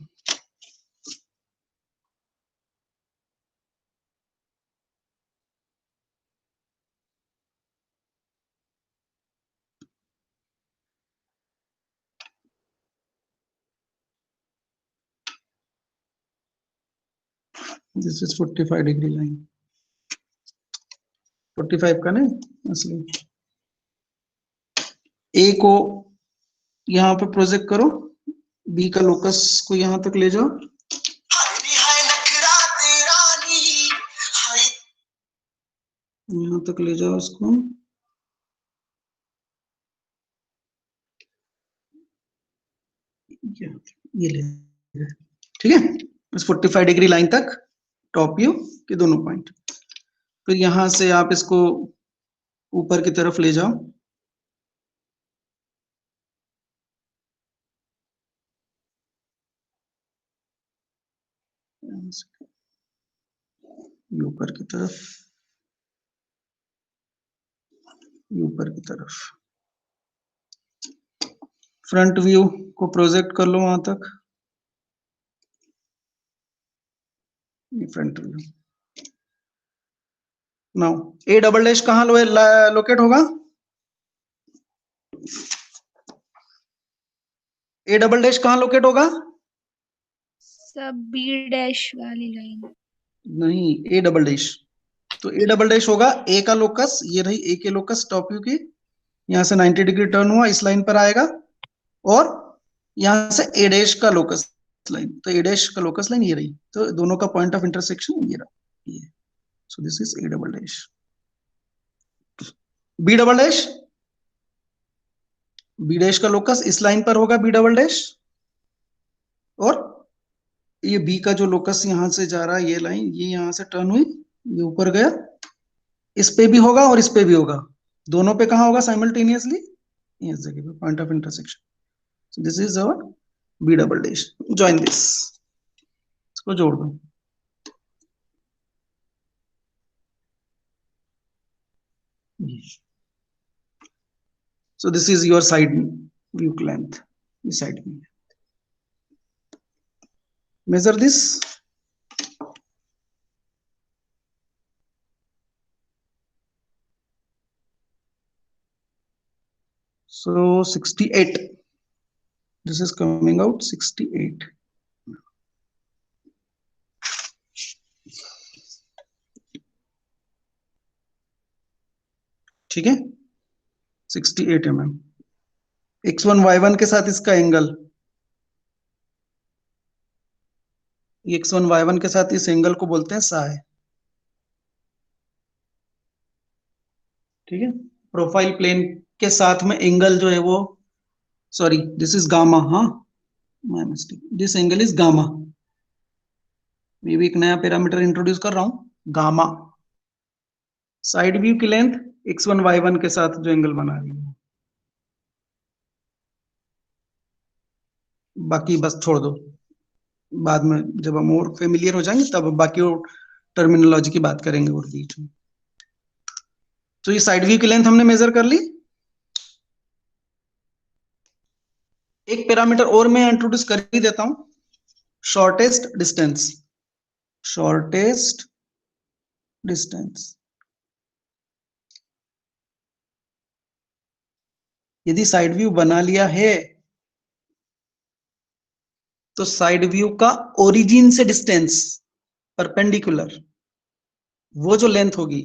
This is 45 degree line. 45 का नहीं, असली ए को यहां पे प्रोजेक्ट करो, बी का लोकस को यहां तक ले जाओ, यहां तक ले जाओ इसको, ये ले, ठीक है, बस 45 डिग्री लाइन तक टॉप व्यू के दोनों पॉइंट। फिर यहां से आप इसको ऊपर की तरफ ले जाओ, ऊपर की तरफ, ऊपर की तरफ। फ्रंट व्यू को प्रोजेक्ट कर लो वहां तक, फ्रंट व्यू। नाउ ए डबल डैश कहां लोकेट होगा, ए डबल डैश कहां लोकेट होगा, सब बी डैश वाली लाइन। नहीं, ए डबल डैश। तो ए डबल डैश होगा ए का लोकस, ये रही ए के लोकस टॉप व्यू की, यहां से 90 डिग्री टर्न हुआ, इस लाइन पर आएगा, और यहां से ए डैश का लोकस लाइन, तो ए डैश का लोकस लाइन ये रही, तो दोनों का पॉइंट ऑफ इंटरसेक्शन ये रहा, ये। So this is A double dash. B double dash, B dash का लोकस इस लाइन पर होगा, बी डबल डैश, और ये बी का जो लोकस यहां से जा रहा है, ये लाइन, ये यहां से टर्न हुई, ये ऊपर गया, इस पे भी होगा और इस पे भी होगा, दोनों पे कहां होगा साइमल्टेनियसली, इस जगह पे, point of intersection. So this is our B double dash. Join this, इसको जोड़ दो। So this is your side view length, the side view. Measure this. So 68. This is coming out 68. ठीक है, 68 mm। x1 y1 के साथ इसका angle, x1 y1 के साथ इस एंगल को बोलते हैं साई। ठीक है, प्रोफाइल प्लेन के साथ में एंगल जो है वो, सॉरी दिस इज गामा, हाँ my mistake, this angle is gamma. मैं भी एक नया पैरामीटर इंट्रोड्यूस कर रहा हूं, गामा। साइड व्यू की लेंथ x1 y1 के साथ जो एंगल बना रही है, बाकी बस छोड़ दो, बाद में जब हम और फेमिलियर हो जाएंगे तब बाकी और टर्मिनोलॉजी की बात करेंगे और बीच में। तो ये साइड व्यू की लेंथ हमने मेजर कर ली। एक पैरामीटर और मैं इंट्रोड्यूस कर ही देता हूं, शॉर्टेस्ट डिस्टेंस। शॉर्टेस्ट डिस्टेंस, यदि साइड व्यू बना लिया है तो साइड व्यू का ओरिजिन से डिस्टेंस परपेंडिकुलर, वो जो लेंथ होगी,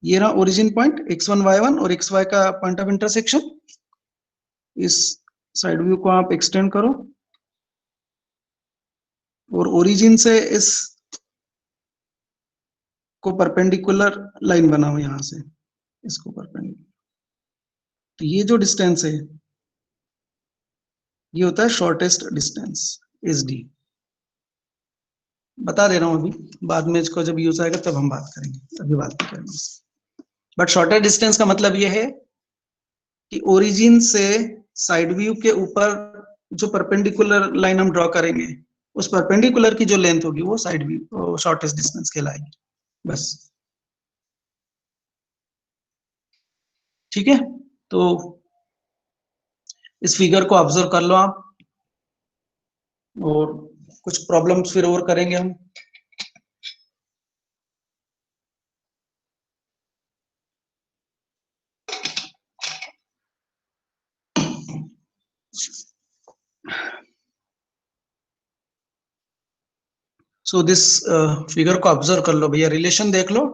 ये रहा ओरिजिन पॉइंट x1 y1 और xy का पॉइंट ऑफ इंटरसेक्शन। इस साइड व्यू को आप एक्सटेंड करो और ओरिजिन से इस को परपेंडिकुलर लाइन बनाओ, यहां से इसको परपेंडिकुलर। तो ये जो डिस्टेंस है ये होता है शॉर्टेस्ट डिस्टेंस, SD। बता दे रहा हूं अभी, बाद में इसको जब यूज आएगा तब हम बात करेंगे, अभी बात नहीं करेंगे। बट शॉर्टेस्ट डिस्टेंस का मतलब ये है कि ओरिजिन से साइड व्यू के ऊपर जो परपेंडिकुलर लाइन हम ड्रॉ करेंगे, उस परपेंडिकुलर की जो लेंथ होगी वो साइड व्यू शॉर्टेस्ट डिस्टेंस कहलाएगी, बस। ठीक है, तो इस फिगर को ऑब्जर्व कर लो आप, और कुछ प्रॉब्लम्स फिर और करेंगे हम। सो दिस फिगर को ऑब्जर्व कर लो भैया, रिलेशन देख लो।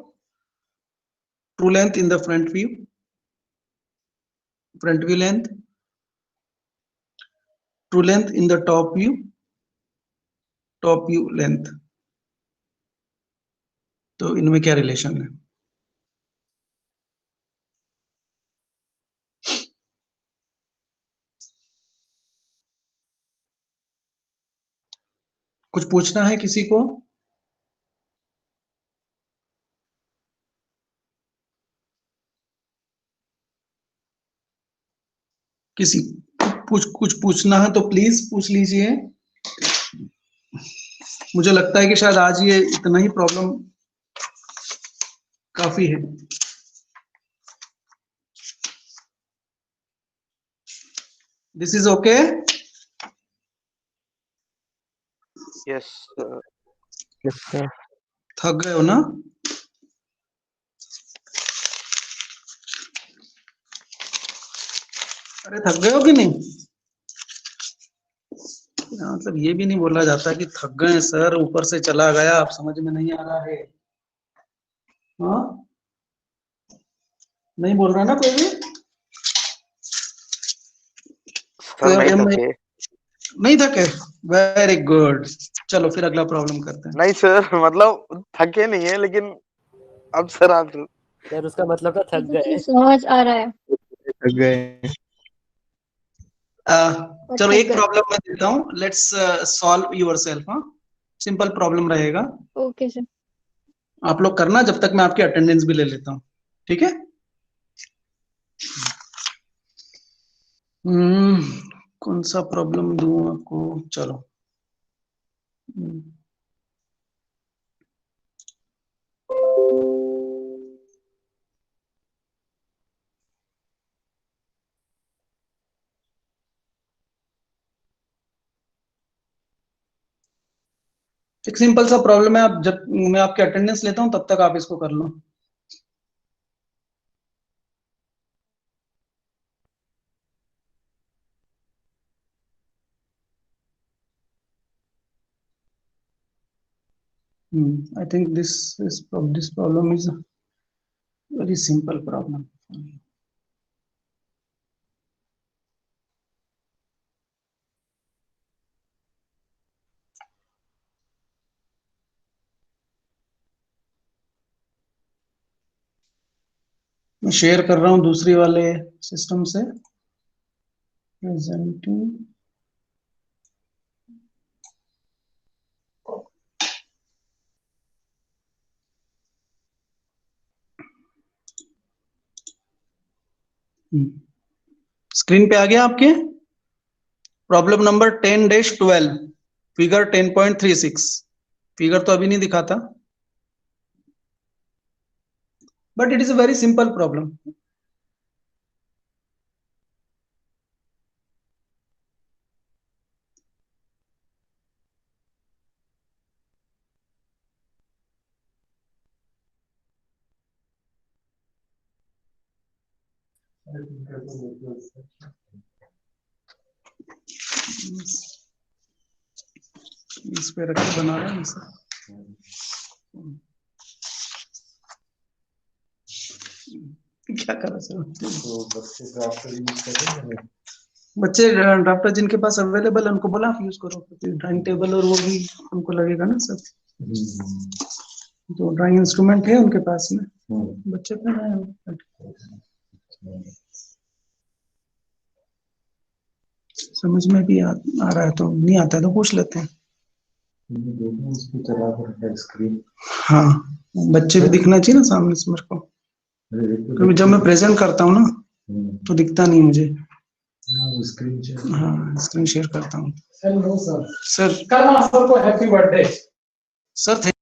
True length in the front view length, true length in the top view length, तो इनमें क्या रिलेशन है? कुछ पूछना है किसी को? किसी कुछ पूछना है तो प्लीज पूछ लीजिए। मुझे लगता है कि शायद आज ये इतना ही प्रॉब्लम काफी है। This is okay? Yes sir. Yes sir. थक गए हो ना? अरे थक गए हो कि नहीं? मतलब ये भी नहीं बोला जाता कि थक गए सर, ऊपर से चला गया, आप समझ में नहीं आ रहा है। हाँ, नहीं बोल रहा ना कोई भी? सर नहीं थके। नहीं थके, वेरी गुड। चलो फिर अगला प्रॉब्लम करते हैं। नहीं सर, मतलब थके नहीं है, लेकिन अब सर आप सर उसका मतलब था थक गए। समझ आ रहा है। थक गए। चलो एक प्रॉब्लम मैं देता हूँ, लेट्स सॉल्व योरसेल्फ। हाँ, सिंपल प्रॉब्लम रहेगा, ओके सर। आप लोग करना जब तक मैं आपकी अटेंडेंस भी ले लेता हूँ, ठीक है? कौन सा प्रॉब्लम दूं आपको? चलो एक सिंपल सा प्रॉब्लम है, आप जब मैं आपके अटेंडेंस लेता हूं तब तक आप इसको कर लो। I think this problem is a very simple problem. मैं शेयर कर रहा हूं दूसरी वाले सिस्टम से प्रेजेंटिंग स्क्रीन पे आ गया आपके प्रॉब्लम नंबर 10-12 फिगर 10.36 फिगर तो अभी नहीं दिखाता but it is a very simple problem. इस पे रख के बना रहे हैं सर. क्या करा सर बच्चे ड्राफ्टर जिनके पास अवेलेबल है उनको बोला आप यूज करो ड्राइंग टेबल और वो भी उनको लगेगा ना सर. तो ड्राइंग इंस्ट्रूमेंट है उनके पास में बच्चे पे समझ में भी आ रहा है तो नहीं आता है तो पूछ लेते हैं. हाँ बच्चे भी दिखना चाहिए ना सामने से मेरे को क्योंकि जब मैं प्रेजेंट करता हूँ ना तो दिखता नहीं मुझे. हाँ स्क्रीन शेयर करता हूँ. सर सर को हैप्पी बर्थडे सर.